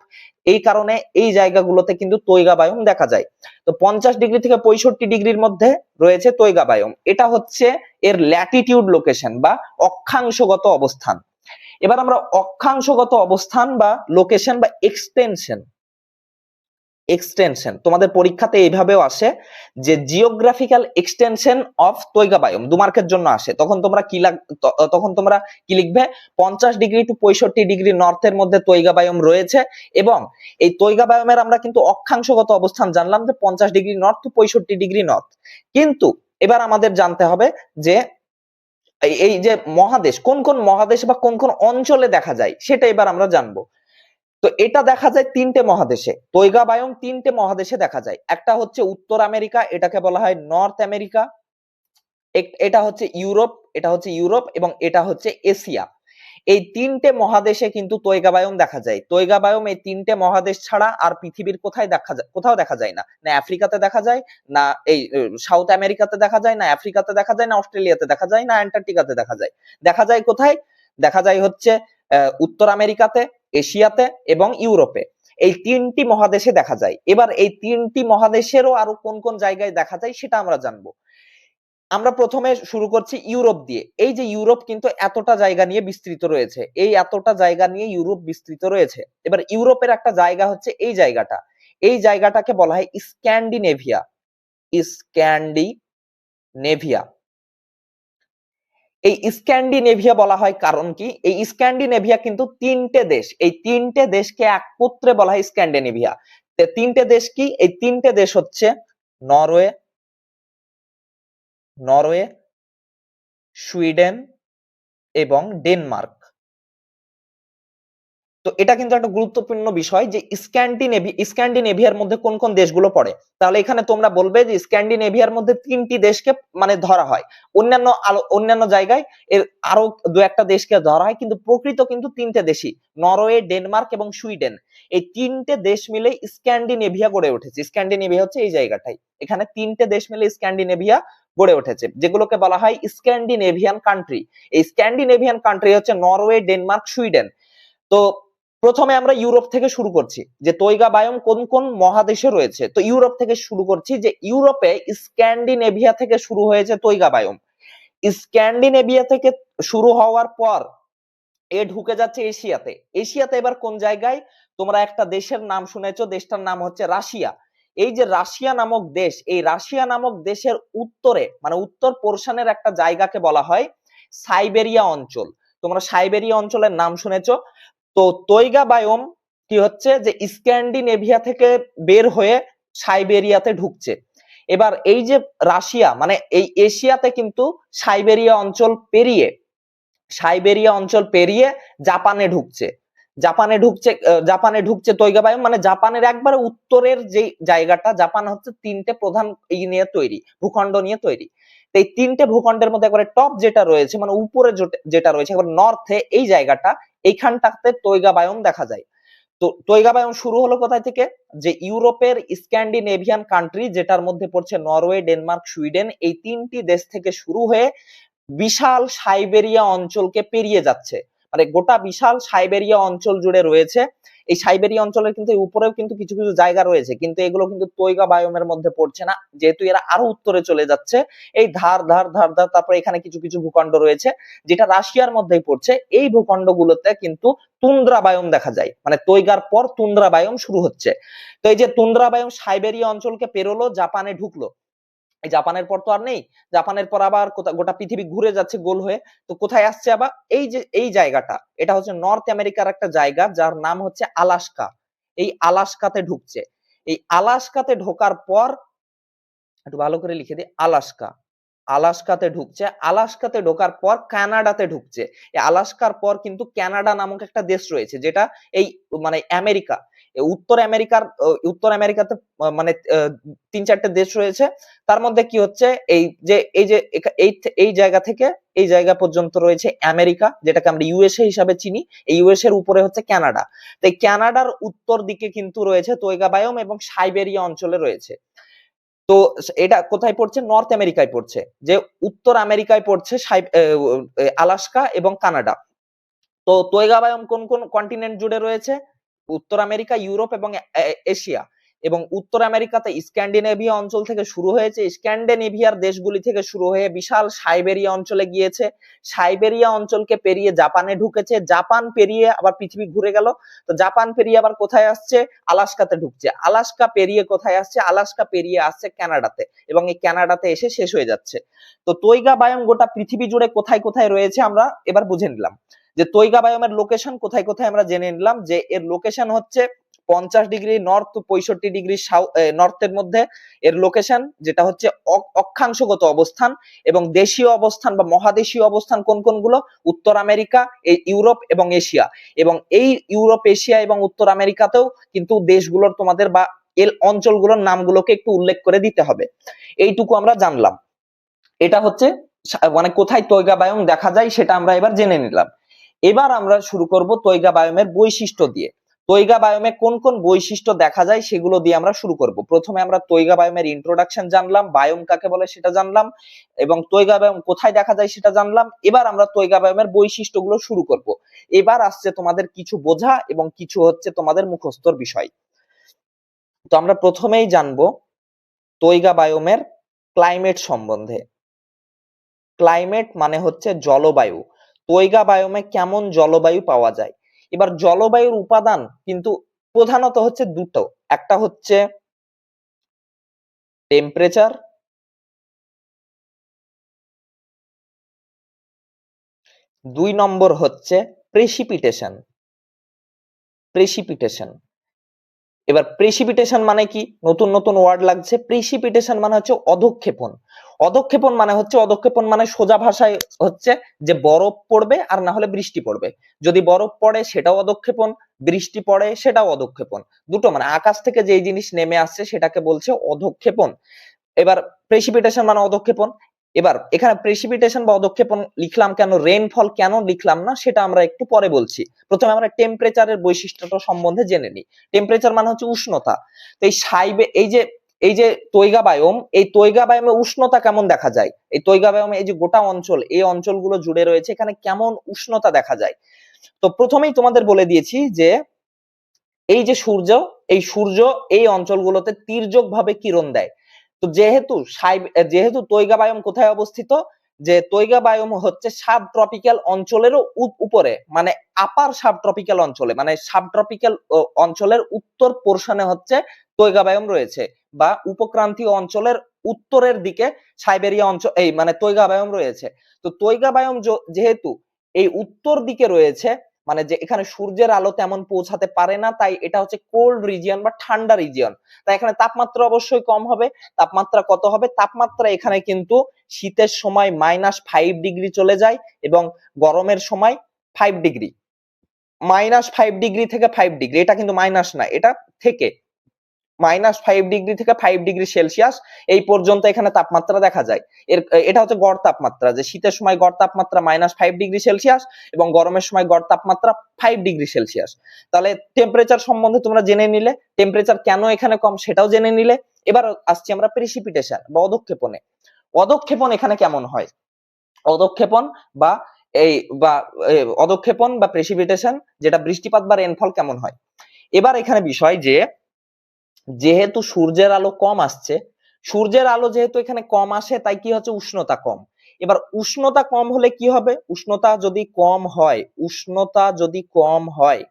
এই কারণে এই জায়গাগুলোতে কিন্তু তৈগা বায়োম দেখা যায়। তো 50 ডিগ্রি থেকে 65 ডিগ্রির মধ্যে রয়েছে তৈগা বায়োম। এটা হচ্ছে এর ল্যাটিটিউড লোকেশন বা অক্ষাংশগত অবস্থান। এবার আমরা অক্ষাংশগত অবস্থান বা লোকেশন বা এক্সটেনশন তোমাদের পরীক্ষাতে এইভাবেও আসে যে জিওগ্রাফিক্যাল এক্সটেনশন অফ তৈগা বায়োম 2 মার্কের জন্য আসে। তখন তোমরা কি লিখবে? 50 ডিগ্রি টু 65 ডিগ্রি নর্থের মধ্যে তৈগা বায়োম রয়েছে এবং এই তৈগা বায়োমের আমরা কিন্তু অক্ষাংশগত অবস্থান জানলাম যে 50 degree north to 65 degree north. কিন্তু এবার আমাদের জানতে হবে যে এই যে মহাদেশ, কোন কোন মহাদেশ বা কোন কোন অঞ্চলে দেখা যায় সেটা এবার আমরা জানবো। তো এটা দেখা যায় 3টে মহাদেশে, তৈগা বায়োম 3টে মহাদেশে দেখা যায়। একটা হচ্ছে উত্তর আমেরিকা, এটাকে বলা হয় নর্থ আমেরিকা। এটা হচ্ছে ইউরোপ এবং এটা হচ্ছে এশিয়া। এই 3টে মহাদেশে কিন্তু তৈগা বায়োম দেখা যায়। তৈগা বায়োম এই 3টে মহাদেশ ছাড়া আর পৃথিবীর কোথাও দেখা যায় না। না আফ্রিকাতে দেখা যায়, না এই সাউথ আমেরিকাতে দেখা যায়, না আফ্রিকাতে দেখা যায়, না অস্ট্রেলিয়াতে দেখা যায়, না অ্যান্টার্কটিকাতে দেখা যায়। দেখা যায় কোথায়? দেখা যায় হচ্ছে উত্তর আমেরিকাতে, এশিয়াতে এবং ইউরোপে। এই 3টি মহাদেশে দেখা যায়। এবার এই 3টি মহাদেশেরও আরো কোন কোন জায়গায় দেখা যায় সেটা আমরা জানবো। আমরা প্রথমে শুরু করছি ইউরোপ দিয়ে। এই যে ইউরোপ কিন্তু এতটা জায়গা নিয়ে বিস্তৃত রয়েছে, এই এতটা জায়গা নিয়ে ইউরোপ বিস্তৃত রয়েছে। এবার ইউরোপের একটা জায়গা হচ্ছে এই জায়গাটা, এই জায়গাটাকে বলা হয় স্ক্যান্ডিনেভিয়া। স্ক্যান্ডিনেভিয়া, এই স্ক্যান্ডিনেভিয়া বলা হয় কারণ কি? এই স্ক্যান্ডিনেভিয়া কিন্তু 3টে দেশ, এই 3টে দেশকে একত্রে বলা হয় স্ক্যান্ডিনেভিয়া। 3টে দেশ কি? এই 3টে দেশ হচ্ছে নরওয়ে, সুইডেন এবং ডেনমার্ক। তো এটা কিন্তু একটা গুরুত্বপূর্ণ বিষয় যে স্ক্যান্ডিনেভিয়ার মধ্যে কোন কোন দেশগুলো পড়ে। তাহলে এখানে তোমরা বলবে যে স্ক্যান্ডিনেভিয়ার মধ্যে 3টি দেশকে মানে ধরা হয়, অন্যান্য জায়গায় এর আরো 2-একটা দেশকে ধরা হয়, কিন্তু প্রকৃত কিন্তু 3টে দেশই, নরওয়ে, ডেনমার্ক এবং সুইডেন। এই 3টে দেশ মিলে স্ক্যান্ডিনেভিয়া গড়ে উঠেছে। স্ক্যান্ডিনেভিয়া হচ্ছে এই জায়গাটাই, এখানে 3টে দেশ মিলে স্ক্যান্ডিনেভিয়া গড়ে উঠেছে, যেগুলোকে বলা হয় স্ক্যান্ডিনেভিয়ান কান্ট্রি। এই স্ক্যান্ডিনেভিয়ান কান্ট্রি হচ্ছে নরওয়ে, ডেনমার্ক, সুইডেন। তো প্রথমে আমরা ইউরোপ থেকে শুরু করছি যে তৈগা বায়োম কোন কোন মহাদেশে রয়েছে। তো ইউরোপ থেকে শুরু করছি যে ইউরোপে স্ক্যান্ডিনেভিয়া থেকে শুরু হয়েছে তৈগা বায়োম। স্ক্যান্ডিনেভিয়া থেকে শুরু হওয়ার পর এ ঢুকে যাচ্ছে এশিয়াতে। এশিয়াতে এবার কোন জায়গায়? তোমরা একটা দেশের নাম শুনেছো, দেশটার নাম হচ্ছে রাশিয়া। এই যে রাশিয়া নামক দেশ, এই রাশিয়া নামক দেশের উত্তরে মানে উত্তর পোর্শনের একটা জায়গাকে বলা হয় সাইবেরিয়া অঞ্চল। তোমরা সাইবেরিয়া অঞ্চলের নাম শুনেছো। তো তৈগা বায়োম কি হচ্ছে যে স্ক্যান্ডিনেভিয়া থেকে বের হয়ে সাইবেরিয়াতে ঢুকছে। এবার এই যে রাশিয়া মানে এই এশিয়াতে কিন্তু সাইবেরিয়া অঞ্চল পেরিয়ে জাপানে ঢুকছে। জাপানে ঢুকছে তৈগা বায়োম, মানে জাপানের একবারে উত্তরের যে জায়গাটা, জাপান হচ্ছে তিনটে প্রধান নিয়ে তৈরি, ভূখণ্ড নিয়ে তৈরি। এই তিনটে ভূখণ্ডের মধ্যে একবারে টপ যেটা রয়েছে মানে উপরে যেটা রয়েছে একবার নর্থে, এই জায়গাটা, এইখানটাতে তৈগা বায়োম দেখা যায়। তো তৈগা বায়োম শুরু হলো কোথায় থেকে? যে ইউরোপের স্ক্যান্ডিনেভিয়ান কান্ট্রি, যেটার মধ্যে পড়ছে নরওয়ে, ডেনমার্ক, সুইডেন, এই তিনটি দেশ থেকে শুরু হয়ে বিশাল সাইবেরিয়া অঞ্চলকে পেরিয়ে যাচ্ছে। মানে গোটা বিশাল সাইবেরিয়া অঞ্চল জুড়ে রয়েছে। এই সাইবেরিয়া অঞ্চলের কিন্তু উপরেও কিন্তু কিছু কিছু জায়গা রয়েছে, কিন্তু এগুলো কিন্তু তৈগা বায়োমের মধ্যে পড়ছে না, যেহেতু এরা আরো উত্তরে চলে যাচ্ছে। এই ধার ধার ধার ধার, তারপরে এখানে কিছু কিছু ভূখণ্ড রয়েছে যেটা রাশিয়ার মধ্যেই পড়ছে। এই ভূখণ্ডগুলোতে কিন্তু তুন্দ্রা বায়োম দেখা যায়, মানে তৈগার পর তুন্দ্রা বায়োম শুরু হচ্ছে। তো এই যে তুন্দ্রা বায়োম সাইবেরিয়া অঞ্চলকে পেরোলো, জাপানে ঢুকলো। এই জাপানের পর তো আর নেই, জাপানের পর আবার গোটা পৃথিবী ঘুরে যাচ্ছে গোল হয়ে। তো কোথায় আসছে আবার? এই যে এই জায়গাটা, এটা হচ্ছে নর্থ আমেরিকার একটা জায়গা যার নাম হচ্ছে আলাস্কা। এই আলাস্কাতে ঢুকছে। এই আলাস্কাতে ঢোকার পর একটু ভালো করে লিখে দিই, আলাস্কাতে ঢুকছে। আলাস্কাতে ঢোকার পর কানাডাতে ঢুকছে। এই আলাস্কার পর কিন্তু কানাডা নামক একটা দেশ রয়েছে, যেটা এই মানে আমেরিকা, উত্তর আমেরিকাতে মানে 3-4টে দেশ রয়েছে। তার মধ্যে কি হচ্ছে, এই জায়গা থেকে এই জায়গা পর্যন্ত রয়েছে আমেরিকা, যেটাকে আমরা ইউএসএ হিসাবে চিনি। এই ইউএসএ এর উপরে হচ্ছে কানাডা। তো এই কানাডার উত্তর দিকে কিন্তু রয়েছে তৈগা বায়োম এবং সাইবেরিয়া অঞ্চলে রয়েছে। তো এটা কোথায় পড়ছে? নর্থ আমেরিকায় পড়ছে। যে উত্তর আমেরিকায় পড়ছে আলাস্কা এবং কানাডা। তো তৈগা বায়োম কোন কোন কন্টিনেন্ট জুড়ে রয়েছে? উত্তর আমেরিকা, ইউরোপ এবং এশিয়া। এবং উত্তর আমেরিকাতে স্ক্যান্ডিনেভিয়া অঞ্চল থেকে শুরু হয়েছে, স্ক্যান্ডিনেভিয়ার দেশগুলি থেকে শুরু হয়ে বিশাল সাইবেরিয়া অঞ্চলে গিয়েছে, সাইবেরিয়া অঞ্চলকে পেরিয়ে জাপানে ঢুকেছে, জাপান পেরিয়ে আবার পৃথিবী ঘুরে গেল। তো জাপান পেরিয়ে আবার কোথায় আসছে? আলাস্কাতে ঢুকছে। আলাস্কা পেরিয়ে কোথায় আসছে? আলাস্কা পেরিয়ে আসছে কানাডাতে, এবং এই কানাডাতে এসে শেষ হয়ে যাচ্ছে। তো তৈগা বায়োম গোটা পৃথিবী জুড়ে কোথায় কোথায় রয়েছে আমরা এবার বুঝে নিলাম। যে তৈগা বায়োমের লোকেশন কোথায় কোথায় আমরা জেনে নিলাম, যে এর লোকেশন হচ্ছে 50 ডিগ্রি নর্থ, 65 ডিগ্রি নর্থের মধ্যে এর লোকেশন, যেটা হচ্ছে অক্ষাংশগত অবস্থান। এবং দেশীয় অবস্থান বা মহাদেশীয় অবস্থান কোন কোনগুলো? উত্তর আমেরিকা, এই ইউরোপ এবং এশিয়া। এবং এই ইউরোপ, এশিয়া এবং উত্তর আমেরিকাতেও কিন্তু দেশগুলোর তোমাদের বা এই অঞ্চলগুলোর নামগুলোকে একটু উল্লেখ করে দিতে হবে। এইটুকু আমরা জানলাম। এটা হচ্ছে মানে কোথায় তৈগা বায়োম দেখা যায় সেটা আমরা এবার জেনে নিলাম। এবার আমরা শুরু করব তৈগা বায়োমের বৈশিষ্ট্য দিয়ে। তৈগা বায়োমে কোন কোন বৈশিষ্ট্য দেখা যায় সেগুলো দিয়ে আমরা শুরু করব। প্রথমে আমরা তৈগা বায়োমের ইন্ট্রোডাকশন জানলাম, বায়োম কাকে বলে সেটা জানলাম, এবং তৈগা বায়োম কোথায় দেখা যায় সেটা জানলাম। এবার আমরা তৈগা বায়োমের বৈশিষ্ট্যগুলো শুরু করব। এবার আসছে তোমাদের কিছু বোঝা এবং কিছু হচ্ছে তোমাদের মুখস্থর বিষয়। তো আমরা প্রথমেই জানবো তৈগা বায়োমের ক্লাইমেট সম্বন্ধে। ক্লাইমেট মানে হচ্ছে জলবায়ু। তৈগা বায়োমে কেমন জলবায়ু পাওয়া যায়? এবার জলবায়ুর উপাদান কিন্তু প্রধানত হচ্ছে দুটো, একটা হচ্ছে টেম্পারেচার, 2 নম্বর হচ্ছে প্রেসিপিটেশন। প্রেসিপিটেশন এবার প্রেসিপিটেশন মানে কি? নতুন নতুন ওয়ার্ড লাগছে। প্রেসিপিটেশন মানে হচ্ছে অধঃক্ষেপণ। অধঃক্ষেপণ মানে সোজা ভাষায় হচ্ছে যে বরফ পড়বে আর না হলে বৃষ্টি পড়বে। যদি বরফ পড়ে সেটাও অধঃক্ষেপণ, বৃষ্টি পড়ে সেটাও অধঃক্ষেপণ। দুটো মানে আকাশ থেকে যেই জিনিস নেমে আসছে সেটাকে বলছে অধঃক্ষেপণ। এবার প্রেসিপিটেশন মানে অধঃক্ষেপণ। এবার এখানে প্রেসিপিটেশন বা অধঃক্ষেপণ লিখলাম কেন, রেইনফল কেন লিখলাম না সেটা আমরা একটু পরে বলছি। প্রথমে আমরা টেম্পারেচারের বৈশিষ্ট্যটা সম্বন্ধে জেনে নিই। টেম্পারেচার মানে হচ্ছে উষ্ণতা। তো এই যে তৈগা বায়োম, এই তৈগা বায়োমে উষ্ণতা কেমন দেখা যায়? এই তৈগা বায়োমে এই যে গোটা অঞ্চল, এই অঞ্চলগুলো জুড়ে রয়েছে, এখানে কেমন উষ্ণতা দেখা যায়? তো প্রথমেই তোমাদের বলে দিয়েছি যে এই যে সূর্য এই অঞ্চলগুলোতে তির্যক ভাবে কিরণ দেয়। তো যেহেতু তৈগা বায়োম কোথায় অবস্থিত? যে তৈগা বায়োম হচ্ছে সাব ট্রপিক্যাল অঞ্চলেরও উপরে, মানে আপার সাব ট্রপিক্যাল অঞ্চলে, মানে সাব ট্রপিক্যাল অঞ্চলের উত্তর পোর্শনে হচ্ছে তৈগা বায়োম রয়েছে, বা উপক্রান্তীয় অঞ্চলের উত্তরের দিকে সাইবেরিয়া অঞ্চল এই মানে তৈগা বায়োম রয়েছে। তো তৈগা বায়োম যেহেতু এই উত্তর দিকে রয়েছে, মানে যে এখানে সূর্যের আলো তেমন পৌঁছাতে পারে না, তাই এটা হচ্ছে কোল্ড রিজিয়ন বা ঠান্ডা রিজিয়ন। তাই এখানে তাপমাত্রা অবশ্যই কম হবে। তাপমাত্রা কত হবে? তাপমাত্রা এখানে কিন্তু শীতের সময় -5 ডিগ্রি চলে যায় এবং গরমের সময় 5 ডিগ্রি, -5 ডিগ্রি থেকে 5 ডিগ্রি, এটা কিন্তু মাইনাস না, এটা থেকে -5 ডিগ্রি থেকে 5 ডিগ্রি সেলসিয়াস এই পর্যন্ত এখানে তাপমাত্রা দেখা যায়। এটা হচ্ছে গড় তাপমাত্রা, যে শীতের সময় গড় তাপমাত্রা -5 ডিগ্রি সেলসিয়াস এবং গরমের সময় গড় তাপমাত্রা 5 ডিগ্রি সেলসিয়াস। তাহলে টেম্পারেচার সম্বন্ধে তোমরা জেনে নিলে, টেম্পারেচার কেন এখানে কম সেটাও জেনে নিলে। এবার আসছি আমরা প্রেসিপিটেশন বা অধঃক্ষেপণে। অধঃক্ষেপণ এখানে কেমন হয়? অধঃক্ষেপণ বা এই বা অধঃক্ষেপণ বা প্রেসিপিটেশন, যেটা বৃষ্টিপাত বা রেনফল কেমন হয়। এবার এখানে বিষয় যে যেহেতু সূর্যের আলো কম আসছে, সূর্যের আলো যেহেতু এখানে কম আসে, তাই কি হচ্ছে? উষ্ণতা কম। এবার উষ্ণতা কম হলে কি হবে? উষ্ণতা যদি কম হয়, উষ্ণতা যদি কম হয়,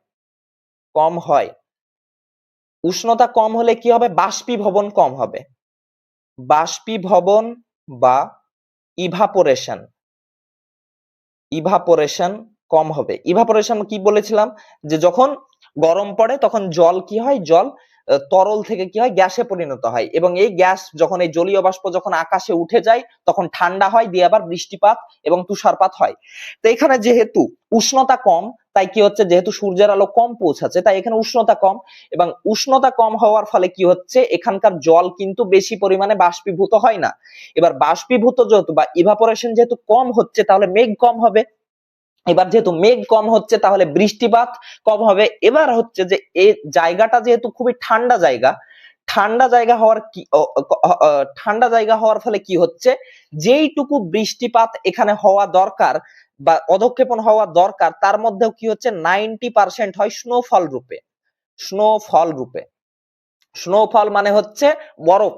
উষ্ণতা কম হলে কি হবে? বাষ্পীভবন কম হবে। বাষ্পীভবন বা ইভাপোরেশন, ইভাপোরেশন কম হবে। ইভাপোরেশন কি বলেছিলাম? যে যখন গরম পড়ে তখন জল কি হয়? জল তরল থেকে কি হয়? গ্যাসে পরিণত হয়, এবং এই গ্যাস যখন এই জলীয় বাষ্প যখন আকাশে উঠে যায় তখন ঠান্ডা হয়, দিয়ে আবার বৃষ্টিপাত এবং তুষারপাত হয়। তো এখানে যেহেতু উষ্ণতা কম, তাই কি হচ্ছে? যেহেতু সূর্যের আলো কম পৌঁছাচ্ছে, তাই এখানে উষ্ণতা কম, এবং উষ্ণতা কম হওয়ার ফলে কি হচ্ছে? এখানকার জল কিন্তু বেশি পরিমাণে বাষ্পীভূত হয় না। এবার বাষ্পীভূত যেহেতু বা ইভাপোরেশন যেহেতু কম হচ্ছে, তাহলে মেঘ কম হবে। এবার যেহেতু মেঘ কম হচ্ছে, তাহলে বৃষ্টিপাত কম হবে। এবার হচ্ছে যে এই জায়গাটা যেহেতু খুবই ঠান্ডা জায়গা, ঠান্ডা জায়গা হওয়ার কি ঠান্ডা জায়গা হওয়ার ফলে কি হচ্ছে? যেইটুকু বৃষ্টিপাত এখানে হওয়া দরকার বা অধঃক্ষেপণ হওয়া দরকার, তার মধ্যেও কি হচ্ছে? 90% হয় স্নোফল রূপে। স্নোফল রূপে, স্নোফল মানে হচ্ছে বরফ।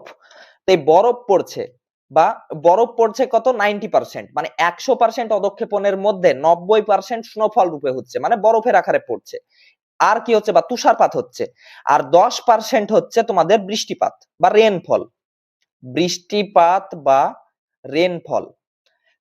এই বরফ পড়ছে, বা বরফ পড়ছে কত? 90%, মানে 100% অধঃক্ষেপণের মধ্যে 90% স্নোফল রূপে হচ্ছে, মানে বরফের আকারে পড়ছে। আর কি হচ্ছে? বা তুষারপাত হচ্ছে। আর 10% হচ্ছে তোমাদের বৃষ্টিপাত বা রেনফল। বৃষ্টিপাত বা রেনফল।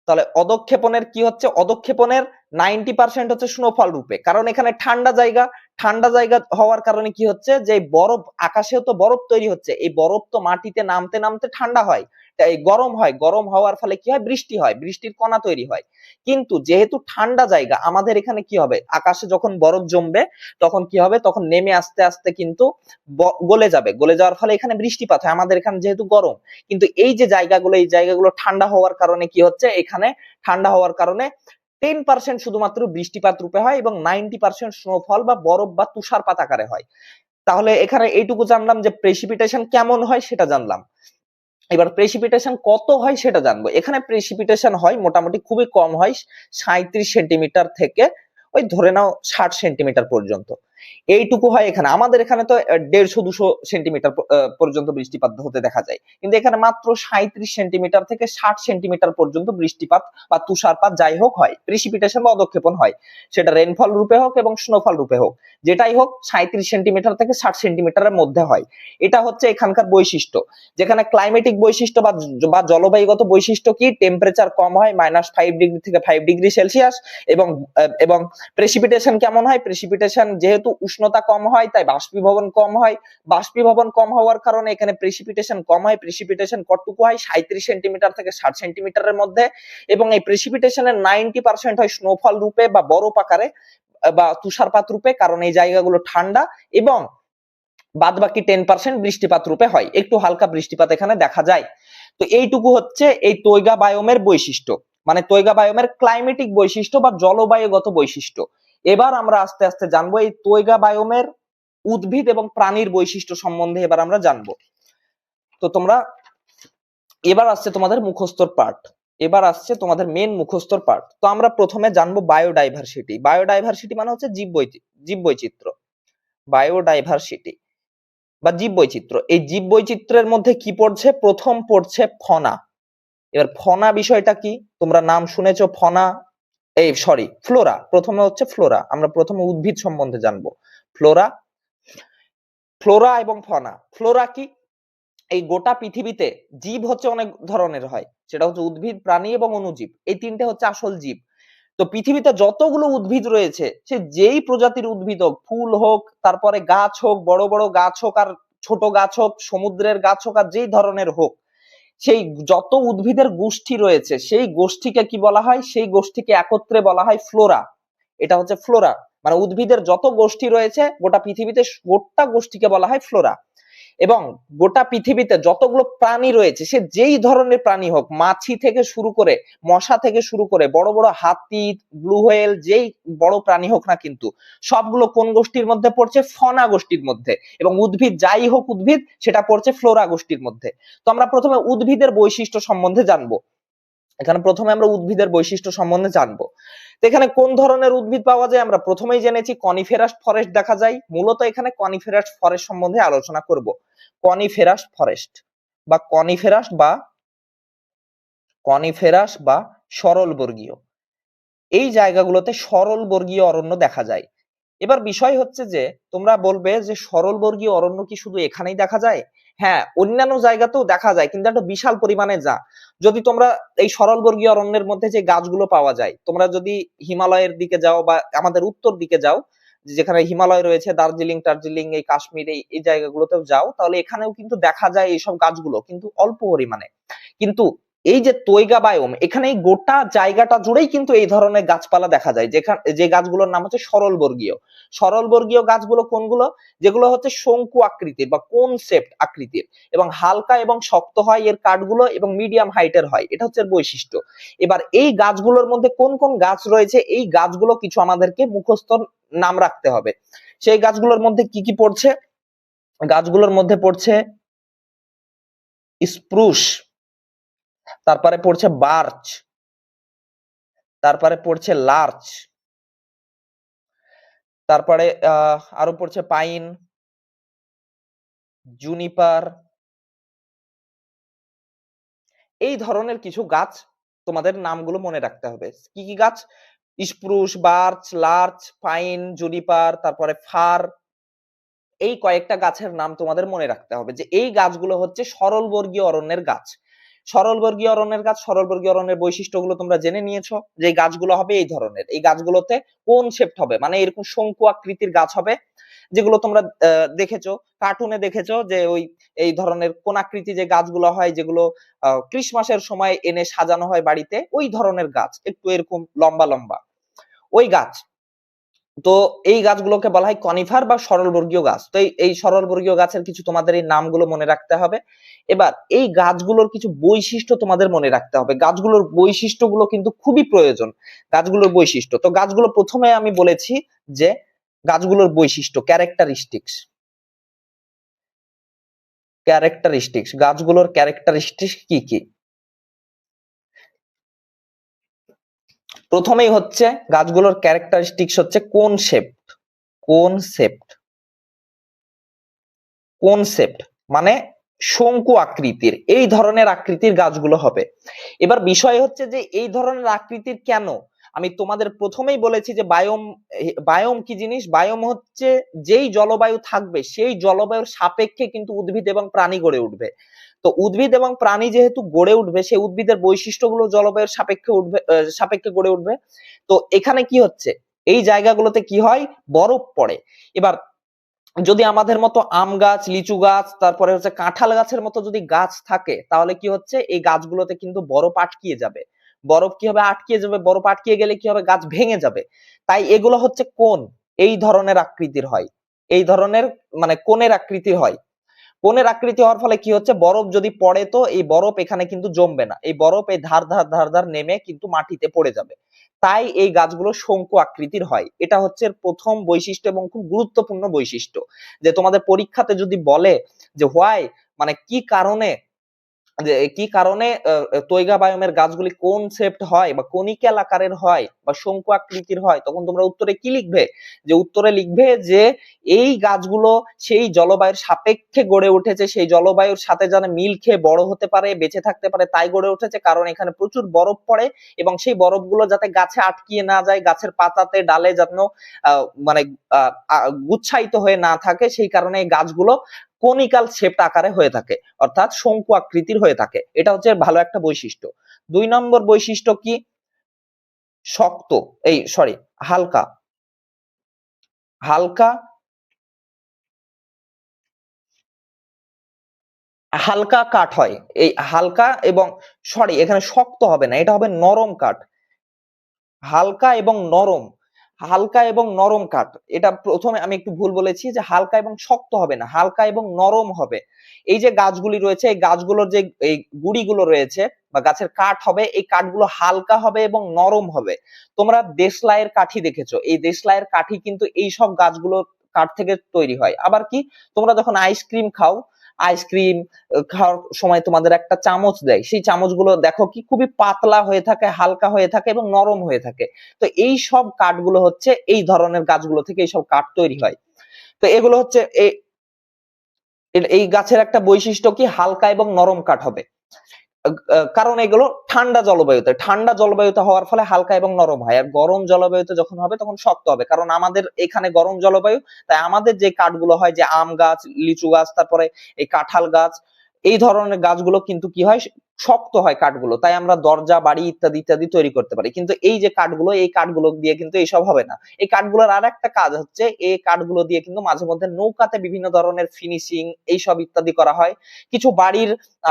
তাহলে অধঃক্ষেপণের কি হচ্ছে? অধঃক্ষেপণের 90% হচ্ছে স্নোফল রূপে, কারণ এখানে ঠান্ডা জায়গা। ঠান্ডা জায়গা হওয়ার কারণে কি হচ্ছে? যে বরফ, আকাশেও তো বরফ তৈরি হচ্ছে, এই বরফ তো মাটিতে নামতে নামতে ঠান্ডা হয়, তাই গরম হয়। গরম হওয়ার ফলে কি হয়? বৃষ্টি হয়, বৃষ্টির কণা তৈরি হয়। কিন্তু যেহেতু ঠান্ডা জায়গা, আমাদের এখানে কি হবে? আকাশে যখন বরফ জমবে তখন কি হবে? তখন নেমে আস্তে আস্তে কিন্তু গলে যাবে। গলে যাওয়ার ফলে এখানে বৃষ্টিপাত হয়। আমাদের এখানে যেহেতু গরম, কিন্তু এই যে জায়গাগুলো, এই জায়গাগুলো ঠান্ডা হওয়ার কারণে কি হচ্ছে? এখানে ঠান্ডা হওয়ার কারণে 10% শুধুমাত্র বৃষ্টিপাত রূপে হয় এবং 90% স্নোফল বা বরফ বা তুষারপাত আকারে হয়। তাহলে এখানে এইটুকু জানলাম যে প্রেসিপিটেশন কেমন হয় সেটা জানলাম। এবার প্রেসিপিটেশন কত হয় সেটা জানবো। এখানে প্রেসিপিটেশন হয় মোটামুটি খুবই কম হয়, 37 সেন্টিমিটার থেকে ওই ধরে নাও 60 সেন্টিমিটার পর্যন্ত। এইটুকু হয় এখানে। আমাদের এখানে তো 150-200 সেন্টিমিটার পর্যন্ত বৃষ্টিপাত হতে দেখা যায়, কিন্তু এখানে মাত্র 37 সেন্টিমিটার থেকে 60 সেন্টিমিটার পর্যন্ত বৃষ্টিপাত বা তুষারপাত যাই হোক হয়, প্রেসিপিটেশন বা অধঃক্ষেপণ হয়। সেটা রেনফল রূপে হোক এবং স্নোফল রূপে হোক, যেটাই হোক 37 সেন্টিমিটার থেকে 60 সেন্টিমিটারের মধ্যে হয়। এটা হচ্ছে এখানকার বৈশিষ্ট্য। যেখানে ক্লাইমেটিক বৈশিষ্ট্য বা জলবায়ুগত বৈশিষ্ট্য কি? টেম্পারেচার কম হয়, -5 ডিগ্রি থেকে 5 ডিগ্রি সেলসিয়াস, এবং এবং প্রেসিপিটেশন কেমন হয়? প্রেসিপিটেশন যেহেতু উষ্ণতা কম হয়, তাই বাষ্পীভবন কম হয়। বাষ্পীভবন কম হওয়ার কারণে এখানে প্রেসিপিটেশন কম হয়। প্রেসিপিটেশন কতটুকু হয়? 37 সেন্টিমিটার থেকে 60 সেন্টিমিটারের মধ্যে, এবং এই প্রেসিপিটেশনের 90% হয় স্নোফল রূপে বা বরফ আকারে বা তুষারপাত রূপে, কারণ এই জায়গাগুলো ঠান্ডা, এবং বাদবাকি 10% বৃষ্টিপাত রূপে হয়। একটু হালকা বৃষ্টিপাত এখানে দেখা যায়। তো এইটুকু হচ্ছে এই তৈগা বায়োমের বৈশিষ্ট্য, মানে তৈগা বায়োমের ক্লাইমেটিক বৈশিষ্ট্য বা জলবায়ুগত বৈশিষ্ট্য। এবার আমরা আস্তে আস্তে জানবো এই তৈগা বায়োমের উদ্ভিদ এবং প্রাণীর বৈশিষ্ট্য সম্বন্ধে এবার আমরা জানবো। তো তোমরা এবার আসছে তোমাদের মুখস্থর পার্ট। এবার আসছে তোমাদের মেন মুখস্থর পার্ট। তো আমরা প্রথমে জানবো বায়োডাইভার্সিটি। বায়োডাইভার্সিটি মানে হচ্ছে জীববৈচিত্র্য। বায়োডাইভার্সিটি বা জীববৈচিত্র্য। এই জীববৈচিত্র্যের মধ্যে কি পড়ছে? প্রথম পড়ছে ফনা এবার ফনা বিষয়টা কি, তোমরা নাম শুনেছো ফনা, এই সরি ফ্লোরা। প্রথমে হচ্ছে ফ্লোরা, আমরা প্রথমে উদ্ভিদ সম্বন্ধে জানবো। ফ্লোরা, ফ্লোরা এবং ফনা। ফ্লোরা কি, এই গোটা পৃথিবীতে জীব হচ্ছে অনেক ধরনের হয়, সেটা হচ্ছে উদ্ভিদ, প্রাণী এবং অণুজীব, এই তিনটে হচ্ছে আসল জীব। তো পৃথিবীতে যতগুলো উদ্ভিদ রয়েছে, সে যেই প্রজাতির উদ্ভিদ হোক, ফুল হোক, তারপরে গাছ হোক, বড় বড় গাছ হোক আর ছোট গাছ হোক, সমুদ্রের গাছ হোক আর যেই ধরনের হোক, সেই যত উদ্ভিদের গোষ্ঠী রয়েছে সেই গোষ্ঠীকে কি বলা হয়, সেই গোষ্ঠীকে একত্রে বলা হয় ফ্লোরা। এটা হচ্ছে ফ্লোরা, মানে উদ্ভিদের যত গোষ্ঠী রয়েছে গোটা পৃথিবীতে, গোটা গোষ্ঠীকে বলা হয় ফ্লোরা। এবং গোটা পৃথিবীতে যতগুলো প্রাণী রয়েছে, সে যেই ধরনের প্রাণী হোক, মাছি থেকে শুরু করে, মশা থেকে শুরু করে, বড় বড় হাতি, ব্লু হোয়েল, যেই বড় প্রাণী হোক না, কিন্তু সবগুলো কোন গোষ্ঠীর মধ্যে পড়ছে, ফনা গোষ্ঠীর মধ্যে। এবং উদ্ভিদ যাই হোক উদ্ভিদ, সেটা পড়ছে ফ্লোরা গোষ্ঠীর মধ্যে। তো আমরা প্রথমে উদ্ভিদের বৈশিষ্ট্য সম্বন্ধে জানবো। এখানে প্রথমে আমরা উদ্ভিদের বৈশিষ্ট্য সম্বন্ধে জানবো। তো এখানে কোন ধরনের উদ্ভিদ পাওয়া যায়, আমরা প্রথমেই জেনেছি কনিফেরাস ফরেস্ট দেখা যায়। মূলত এখানে কনিফেরাস ফরেস্ট সম্বন্ধে আলোচনা করব। কনিফেরাস ফরেস্ট বা কনিফেরাস বা সরলবর্গীয়, এই জায়গাগুলোতে সরলবর্গীয় অরণ্য দেখা যায়। এবার বিষয় হচ্ছে যে তোমরা বলবে যে সরলবর্গীয় অরণ্য কি শুধু এখানেই দেখা যায়? হ্যাঁ, অন্যান্য জায়গাতেও দেখা যায়, কিন্তু একটা বিশাল পরিমাণে যা। যদি তোমরা এই সরলবর্গীয় অরণ্যের মধ্যে যে গাছগুলো পাওয়া যায়, তোমরা যদি হিমালয়ের দিকে যাও বা আমাদের উত্তর দিকে যাও, যেখানে হিমালয় রয়েছে, দার্জিলিং টার্জিলিং, এই কাশ্মীর, এই জায়গাগুলোতেও যাও, তাহলে এখানেও কিন্তু দেখা যায় এইসব গাছগুলো, কিন্তু অল্প পরিমাণে। কিন্তু এই যে তৈগা বায়োম, এখানে এই গোটা জায়গাটা জুড়েই কিন্তু এই ধরনের গাছপালা দেখা যায়, যে গাছগুলোর নাম হচ্ছে সরলবর্গীয়। সরলবর্গীয় গাছগুলো কোনগুলো, যেগুলো হচ্ছে শঙ্কু আকৃতির বা কোন শেপড আকৃতির, এবং হালকা এবং শক্ত হয় এর কাঠগুলো, এবং মিডিয়াম হাইটের হয়, এটা হচ্ছে এর বৈশিষ্ট্য। এবার এই গাছগুলোর মধ্যে কোন কোন গাছ রয়েছে, এই গাছগুলো কিছু আমাদেরকে মুখস্থ নাম রাখতে হবে। সেই গাছগুলোর মধ্যে কি কি পড়ছে, গাছগুলোর মধ্যে পড়ছে স্প্রুস, তারপরে পড়ছে বার্চ, তারপরে পড়ছে লার্চ, তারপরে আরো পড়ছে পাইন, জুনিপার, এই ধরনের কিছু গাছ তোমাদের নামগুলো মনে রাখতে হবে। কি কি গাছ, spruce, birch, lurch, pine, Juniper, তারপরে ফার, এই কয়েকটা গাছের নাম তোমাদের মনে রাখতে হবে, যে এই গাছগুলো হচ্ছে সরলবর্গীয় অরণ্যের গাছ। সরলবর্গীয় অরণ্যের গাছ, সরলবর্গীয় অরণ্যের বৈশিষ্ট্যগুলো তোমরা জেনে নিয়েছো, যে গাছগুলো হবে এই ধরনের, এই গাছগুলোতে কোন শেপড হবে, মানে এরকম শঙ্কু আকৃতির গাছ হবে, যেগুলো তোমরা দেখেছো, কার্টুনে দেখেছো, যে ওই এই ধরনের কোন আকৃতি যে গাছগুলো হয়, যেগুলো ক্রিসমাসের সময় এনে সাজানো হয় বাড়িতে, ওই ধরনের গাছ, একটু এরকম লম্বা লম্বা ওই গাছ। তো এই গাছগুলোকে বলা হয় কনিফার বা সরলবর্গীয় গাছ। তো এই সরলবর্গীয় গাছের কিছু তোমাদের এই নামগুলো মনে রাখতে হবে। এবার এই গাছগুলোর কিছু বৈশিষ্ট্য তোমাদের মনে রাখতে হবে। গাছগুলোর বৈশিষ্ট্যগুলো কিন্তু খুবই প্রয়োজন। গাছগুলোর বৈশিষ্ট্য, তো গাছগুলো প্রথমে আমি বলেছি যে গাছগুলোর বৈশিষ্ট্য, ক্যারেক্টারিস্টিক্স, গাছগুলোর ক্যারেক্টারিস্টিক্স কি কি। প্রথমেই হচ্ছে গাছগুলোর ক্যারেক্টারিস্টিক্স হচ্ছে কোন শেপড, কোন শেপড, কোন শেপড মানে শঙ্কু আকৃতির, এই ধরনের আকৃতির গাছগুলো হবে। এবার বিষয় হচ্ছে যে এই ধরনের আকৃতির কেন, আমি তোমাদের প্রথমেই বলেছি যে বায়োম, বায়োম কি জিনিস, বায়োম হচ্ছে যেই জলবায়ু থাকবে সেই জলবায়ুর সাপেক্ষে কিন্তু উদ্ভিদ এবং প্রাণী গড়ে উঠবে। তো উদ্ভিদ এবং প্রাণী যেহেতু গড়ে উঠবে, সেই উদ্ভিদের বৈশিষ্ট্যগুলো জলবায়ুর সাপেক্ষে উঠবে, সাপেক্ষে গড়ে উঠবে। তো এখানে কি হচ্ছে, এই জায়গাগুলোতে কি হয়, বরফ পড়ে। এবার যদি আমাদের মতো আম গাছ, লিচু গাছ, তারপরে হচ্ছে কাঁঠাল গাছের মতো যদি গাছ থাকে, তাহলে কি হচ্ছে, এই গাছগুলোতে কিন্তু বরফ আটকিয়ে যাবে। বরফ কি হবে, আটকিয়ে যাবে। বরফ আটকিয়ে গেলে কি হবে, গাছ ভেঙে যাবে। তাই এগুলো হচ্ছে কোন, এই ধরনের আকৃতির হয়, এই ধরনের মানে কোণের আকৃতির হয়। কোণের আকৃতি হওয়ার ফলে কি হচ্ছে, বরফ যদি পড়ে তো এই বরফ এখানে কিন্তু জমবে না, এই বরফ এই ধার ধার ধার ধার নেমে কিন্তু মাটিতে পড়ে যাবে। তাই এই গাছগুলো শঙ্কু আকৃতির হয়। এটা হচ্ছে প্রথম বৈশিষ্ট্য এবং খুব গুরুত্বপূর্ণ বৈশিষ্ট্য। যে তোমাদের পরীক্ষাতে যদি বলে যে হোয়াই, মানে কি কারণে যে কি কারণে তৈগা বায়োমের গাছগুলি কোন শেপড হয় বা কনিক্যাল আকারের হয় বা শঙ্কু আকৃতির হয়, তখন তোমরা উত্তরে কি লিখবে? যে উত্তরে লিখবে যে এই গাছগুলো সেই জলবায়ুর সাপেক্ষে গড়ে উঠেছে, সেই জলবায়ুর সাথে যেন মিল খেয়ে বড় হতে পারে, বেঁচে থাকতে পারে, তাই গড়ে উঠেছে। কারণ এখানে প্রচুর বরফ পড়ে এবং সেই বরফগুলো যাতে গাছে আটকিয়ে না যায়, গাছের পাতাতে ডালে যেন মানে গুচ্ছায়িত হয়ে না থাকে, সেই কারণে এই গাছগুলো কনিক্যাল শেপড আকারে হয়ে থাকে, অর্থাৎ শঙ্কু আকৃতির হয়ে থাকে। এটা হচ্ছে ভালো একটা বৈশিষ্ট্য। 2 নম্বর বৈশিষ্ট্য কি? শক্ত, এই সরি, হালকা। হালকা, হালকা কাঠ হয়। এই হালকা এবং সরি, এখানে শক্ত হবে না, এটা হবে নরম কাঠ। হালকা এবং নরম, হালকা এবং নরম কাঠ। এটা প্রথমে আমি একটু ভুল বলেছি, যে হালকা এবং শক্ত হবে না, হালকা এবং নরম হবে। এই যে গাছগুলি রয়েছে, এই গাছগুলোর যে এই গুড়িগুলো রয়েছে বা গাছের কাঠ হবে, এই কাঠগুলো হালকা হবে এবং নরম হবে। তোমরা দেশলাইয়ের কাঠি দেখেছো, এই দেশলাইয়ের কাঠি কিন্তু এই সব গাছগুলো কাঠ থেকে তৈরি হয়। আবার কি, তোমরা যখন আইসক্রিম খাও, আইসক্রিম খাওয়ার সময় তোমাদের একটা চামচ দেয়, সেই চামচগুলো দেখো কি খুবই পাতলা হয়ে থাকে, হালকা হয়ে থাকে এবং নরম হয়ে থাকে। তো এই সব কাঠগুলো হচ্ছে এই ধরনের গাছগুলো থেকে এইসব কাঠ তৈরি হয়। তো এগুলো হচ্ছে এই গাছের একটা বৈশিষ্ট্য কি, হালকা এবং নরম কাঠ হবে। কারণ এগুলো ঠান্ডা জলবায়ুতে হওয়ার ফলে হালকা এবং নরম হয়, আর গরম জলবায়ুতে যখন হবে তখন শক্ত হবে। কারণ আমাদের এখানে গরম জলবায়ু, তাই আমাদের যে কাঠগুলো হয়, যে আম গাছ, লিচু গাছ, তারপরে এই কাঁঠাল গাছ, এই ধরনের গাছগুলো কিন্তু কি হয়, শক্ত হয় কাঠগুলো, তাই আমরা দরজা, বাড়ি ইত্যাদি ইত্যাদি তৈরি করতে পারি। কিন্তু এই যে কাঠগুলো, এই কাঠগুলো দিয়ে কিন্তু এইসব হবে না। এই কাঠগুলোর আর একটা কাজ হচ্ছে, এই কাঠগুলো দিয়ে কিন্তু মাঝে মধ্যে নৌকাতে বিভিন্ন ধরনের ফিনিশিং এইসব ইত্যাদি করা হয়। কিছু বাড়ির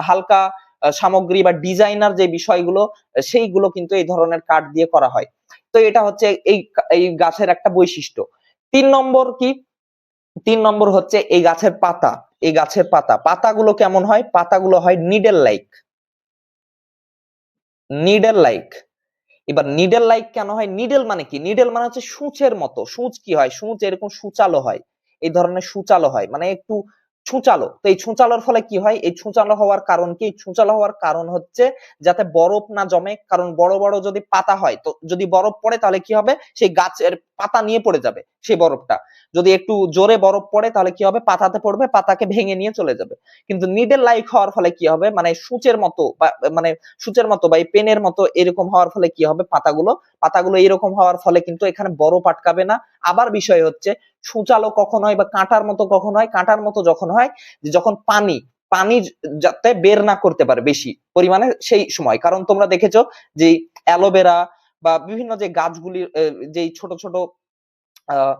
হালকা সামগ্রী বা ডিজাইনার যে বিষয়গুলো, সেইগুলো কিন্তু এই ধরনের কাঠ দিয়ে করা হয়। তো এটা হচ্ছে এই এই গাছের একটা বৈশিষ্ট্য। 3 নম্বর কি? 3 নম্বর হচ্ছে এই গাছের পাতা। এই গাছের পাতাগুলো কেমন হয়? পাতাগুলো হয় নিডেল লাইক। Needle like. এবার নিডেল লাইক কেন হয়? নিডেল মানে কি? নিডেল মানে হচ্ছে সূচের মতো। সূচ কি হয়? সূচ এরকম সূচালো হয়, এই ধরনের সূচালো হয়, মানে একটু ছুচালো। তো এই ছুচালোর ফলে কি হয়? এই ছুচালো হওয়ার কারণ কি? ছুচালো হওয়ার কারণ হচ্ছে যাতে বরফ না জমে। কারণ বড় বড় যদি পাতা হয়, তো যদি বরফ পড়ে তাহলে কি হবে? সেই গাছের পাতা নিয়ে পড়ে যাবে সেই বরফটা। যদি একটু জোরে বরফ পড়ে তাহলে কি হবে? পাতাতে পড়বে, পাতাকে ভেঙে নিয়ে চলে যাবে। কিন্তু নিডেল লাইক হওয়ার ফলে কি হবে? মানে সূচের মতো বা মানে সূচের মতো বা এই পেনের মতো এরকম হওয়ার ফলে কি হবে? পাতাগুলো এরকম হওয়ার ফলে কিন্তু এখানে বরফ আটকাবে না। আবার বিষয় হচ্ছে, সূচালো কখন হয় বা কাঁটার মতো কখন হয়? কাঁটার মতো যখন হয় যে যখন পানি পানি যাতে বের না করতে পারে বেশি পরিমাণে সেই সময়। কারণ তোমরা দেখেছো যে অ্যালোভেরা বা বিভিন্ন যে গাছগুলি, যেই ছোট ছোট আহ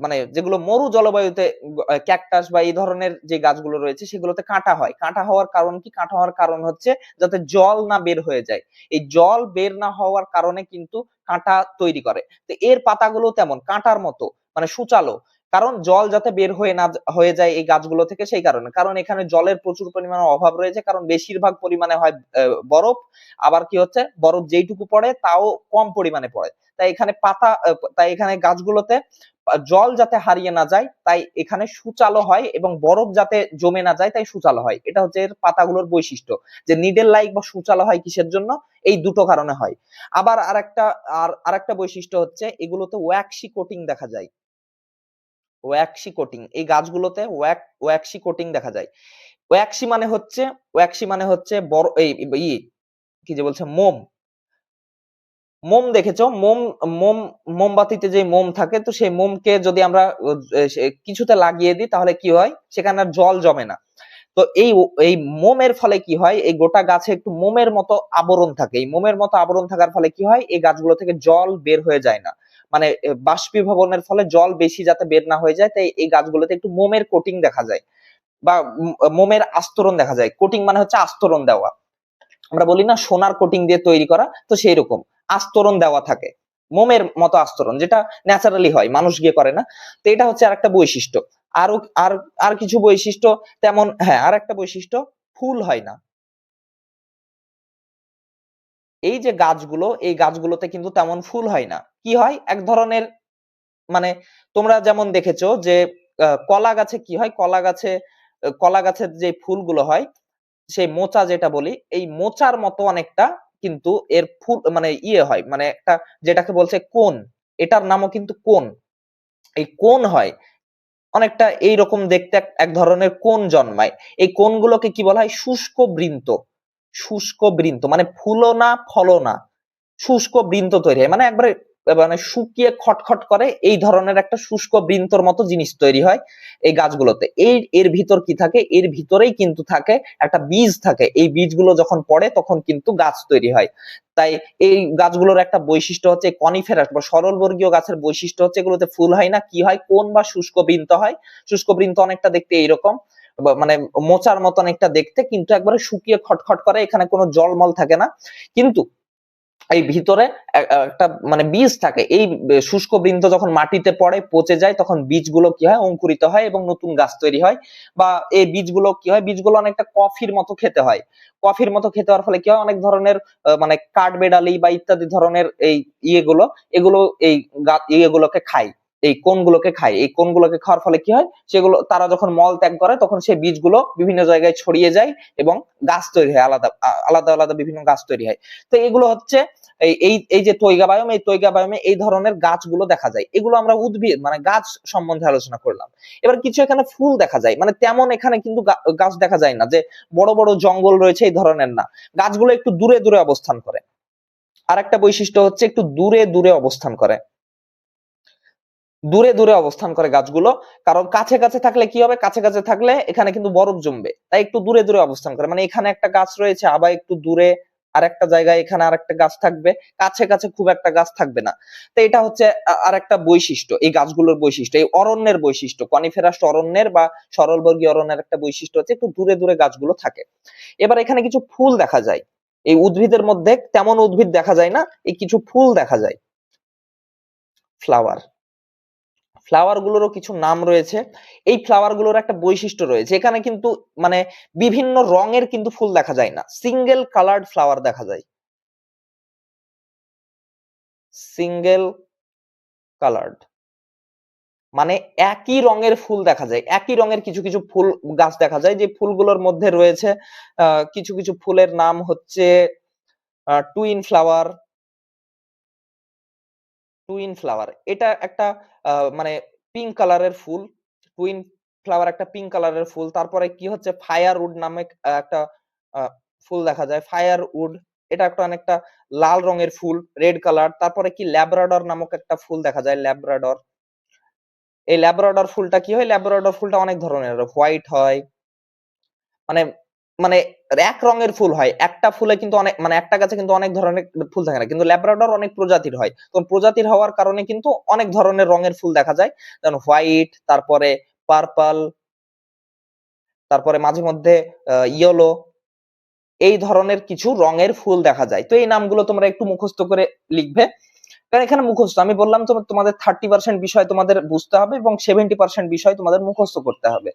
মানে যেগুলো মরু জলবায়ুতে, ক্যাকটাস বা এই ধরনের যে গাছগুলো রয়েছে, সেগুলোতে কাঁটা হয়। কাঁটা হওয়ার কারণ কি? কাঁটা হওয়ার কারণ হচ্ছে যাতে জল না বের হয়ে যায়। এই জল বের না হওয়ার কারণে কিন্তু কাঁটা তৈরি করে। তো এর পাতাগুলো তেমন কাঁটার মতো, মানে সূচালো। কারণ জল যাতে বের হয়ে না হয়ে যায় এই গাছগুলো থেকে, সেই কারণে। কারণ এখানে জলের প্রচুর পরিমাণে অভাব রয়েছে, কারণ বেশিরভাগ পরিমাণে হয় বরফ। আবার কি হচ্ছে, বরফ যেইটুকু পড়ে তাও কম পরিমাণে পড়ে। তাই এখানে গাছগুলোতে জল যাতে হারিয়ে না যায়, তাই এখানে সূচালো হয়, এবং বরফ যাতে জমে না যায়, তাই সূচালো হয়। এটা হচ্ছে এর পাতাগুলোর বৈশিষ্ট্য। যে নিডেল লাইক বা সূচালো হয় কিসের জন্য? এই দুটো কারণে হয়। আবার আরেকটা বৈশিষ্ট্য হচ্ছে, এগুলোতে ওয়াক্সি কোটিং দেখা যায়। ওয়াক্সি কোটিং, এই গাছগুলোতে ওয়াক্সি কোটিং দেখা যায়। ওয়াক্সি মানে হচ্ছে বড় এই কি যে বলছে, মোম। মোম দেখেছো? মোম মোমবাতিতে যে মোম থাকে, তো সেই মোমকে যদি আমরা কিছুতে লাগিয়ে দিই তাহলে কি হয়? সেখানে আর জল জমে না। তো এই মোমের ফলে কি হয়? এই গোটা গাছে একটু মোমের মতো আবরণ থাকে। এই মোমের মতো আবরণ থাকার ফলে কি হয়? এই গাছগুলো থেকে জল বের হয়ে যায় না। মানে বাষ্পীভবনের ফলে জল বেশি যাতে বের না হয়ে যায়, তাই এই গাছগুলোতে একটু মোমের কোটিং দেখা যায় বা মোমের আস্তরণ দেখা যায়। কোটিং মানে হচ্ছে আস্তরণ দেওয়া। আমরা বলি না সোনার কোটিং দিয়ে তৈরি করা, তো সেই রকম আস্তরণ দেওয়া থাকে, মোমের মতো আস্তরণ, যেটা ন্যাচারালি হয়, মানুষ গিয়ে করে না। তো এটা হচ্ছে আরেকটা বৈশিষ্ট্য। আরো আর আর কিছু বৈশিষ্ট্য, তেমন হ্যাঁ, আর একটা বৈশিষ্ট্য, ফুল হয় না। এই যে গাছগুলো, এই গাছগুলোতে কিন্তু তেমন ফুল হয় না। কি হয়? এক ধরনের, মানে তোমরা যেমন দেখেছো যে কলা গাছে কি হয়? কলা গাছের যে ফুলগুলো হয়, সেই মোচা যেটা বলি, এই মোচার মতো অনেকটা কিন্তু এর ফুল মানে হয়, মানে একটা যেটাকে বলছে কোন, এটার নামও কিন্তু কোন। এই কোন হয় অনেকটা এইরকম দেখতে, এক ধরনের কোন জন্মায়। এই কোনগুলোকে কি বলা হয়? শুষ্ক বৃন্ত। শুষ্ক বৃন্ত মানে ফুলো না ফলো না, শুষ্ক বৃন্ত তৈরি হয়, মানে একবারে মানে শুকিয়ে খটখট করে এই ধরনের একটা শুষ্ক বৃন্তর মতো জিনিস তৈরি হয় এই গাছগুলোতে। এর ভিতর কি থাকে? এর ভিতরেই কিন্তু থাকে একটা বীজ থাকে। এই বীজগুলো যখন পড়ে তখন কিন্তু গাছ তৈরি হয়। তাই এই গাছগুলোর একটা বৈশিষ্ট্য হচ্ছে, কনিফেরাস বা সরলবর্গীয় গাছের বৈশিষ্ট্য হচ্ছে এগুলোতে ফুল হয় না, কি হয়? কোন বা শুষ্ক বৃন্ত হয়। শুষ্ক বৃন্ত অনেকটা দেখতে এইরকম, মানে মোচার মতন একটা দেখতে, কিন্তু একবারে শুকিয়ে খটখট করে, এখানে কোনো জলমল থাকে না। কিন্তু এই ভিতরে একটা মানে বীজ থাকে। এই শুষ্ক বৃন্ত যখন মাটিতে পড়ে পচে যায়, তখন বীজগুলো কি হয়? অঙ্কুরিত হয় এবং নতুন গাছ তৈরি হয়। বা এই বীজগুলো কি হয়? বীজগুলো অনেকটা কফির মতো খেতে হয়। কফির মতো খেতে হওয়ার ফলে কি হয়? অনেক ধরনের মানে কাঠবেড়ালি বা ইত্যাদি ধরনের এই ইয়েগুলো, এগুলো এই ইয়েগুলোকে খায়। এই কোনগুলোকে খায়। এই কোনগুলোকে খাওয়ার ফলে কি হয়? সেগুলো তারা যখন মল ত্যাগ করে তখন সেই বীজগুলো বিভিন্ন জায়গায় ছড়িয়ে যায় এবং গাছ তৈরি হয়, আলাদা আলাদা আলাদা বিভিন্ন গাছ তৈরি হয়। তো এগুলো হচ্ছে এই এই এই যে তৈগা বায়োম, এই তৈগা বায়োমে এই ধরনের গাছগুলো দেখা যায়। এগুলো আমরা উদ্ভিদ মানে গাছ সম্বন্ধে আলোচনা করলাম। এবার কিছু এখানে ফুল দেখা যায়, মানে তেমন এখানে কিন্তু গাছ দেখা যায় না যে বড় বড় জঙ্গল রয়েছে এই ধরনের না। গাছগুলো একটু দূরে দূরে অবস্থান করে। আর একটা বৈশিষ্ট্য হচ্ছে একটু দূরে দূরে অবস্থান করে। দূরে দূরে অবস্থান করে গাছগুলো, কারণ কাছে কাছে থাকলে কি হবে? কাছে কাছে থাকলে এখানে কিন্তু বরফ জমবে, তাই একটু দূরে দূরে অবস্থান করে। মানে এখানে একটা গাছ রয়েছে, আবার একটু দূরে আরেকটা জায়গায় এখানে আরেকটা গাছ থাকবে, কাছে কাছে খুব একটা গাছ থাকবে না। তো এটা হচ্ছে আরেকটা বৈশিষ্ট্য, এই গাছগুলোর বৈশিষ্ট্য, এই অরণ্যের বৈশিষ্ট্য। কনিফেরাস অরণ্যের বা সরলবর্গীয় অরণ্যের একটা বৈশিষ্ট্য হচ্ছে একটু দূরে দূরে গাছগুলো থাকে। এবার এখানে কিছু ফুল দেখা যায়। এই উদ্ভিদের মধ্যে তেমন উদ্ভিদ দেখা যায় না, এই কিছু ফুল দেখা যায়, ফ্লাওয়ার। ফ্লাওয়ার গুলোরও কিছু নাম রয়েছে। এই ফ্লাওয়ার গুলোর একটা বৈশিষ্ট্য রয়েছে, এখানে কিন্তু মানে বিভিন্ন রঙের কিন্তু ফুল দেখা যায় না, সিঙ্গেল কালার্ড ফ্লাওয়ার দেখা যায়। সিঙ্গেল কালার্ড মানে একই রঙের ফুল দেখা যায়। একই রঙের কিছু কিছু ফুল গাছ দেখা যায়, যে ফুলগুলোর মধ্যে রয়েছে কিছু কিছু ফুলের নাম হচ্ছে টুইন ফ্লাওয়ার। টুইন ফ্লাওয়ার এটা একটা মানে পিঙ্ক কালারের ফুল। টুইন ফ্লাওয়ার একটা পিঙ্ক কালারের ফুল। তারপরে কি হচ্ছে? ফায়ারউড নামে একটা আ ফুল দেখা যায়। ফায়ারউড এটা একটা অনেকটা লাল রঙের ফুল, রেড কালার। তারপরে কি ল্যাব্রাডর নামক একটা ফুল দেখা যায়, ল্যাব্রাডর। এই ল্যাব্রাডর ফুলটা কি হয়? ল্যাব্রাডর ফুলটা অনেক ধরনের, হোয়াইট হয়, মানে মানে এক রঙের ফুল হয়। একটা ফুলে কিন্তু অনেক, মানে একটা গাছে কিন্তু অনেক ধরনের ফুল থাকে না। কিন্তু ল্যাব্রাডর অনেক প্রজাতির হয়। তো প্রজাতির হওয়ার কারণে কিন্তু অনেক ধরনের রঙের ফুল দেখা যায়। যেমন হোয়াইট, তারপরে পার্পল, তারপরে মাঝে মধ্যে ইয়েলো, এই ধরনের কিছু রঙের ফুল দেখা যায়। তো এই নামগুলো তোমরা একটু মুখস্থ করে লিখবে। কারণ এখানে মুখস্থ, আমি বললাম তোমাদের 30% বিষয় তোমাদের বুঝতে হবে এবং 70% বিষয় তোমাদের মুখস্থ করতে হবে।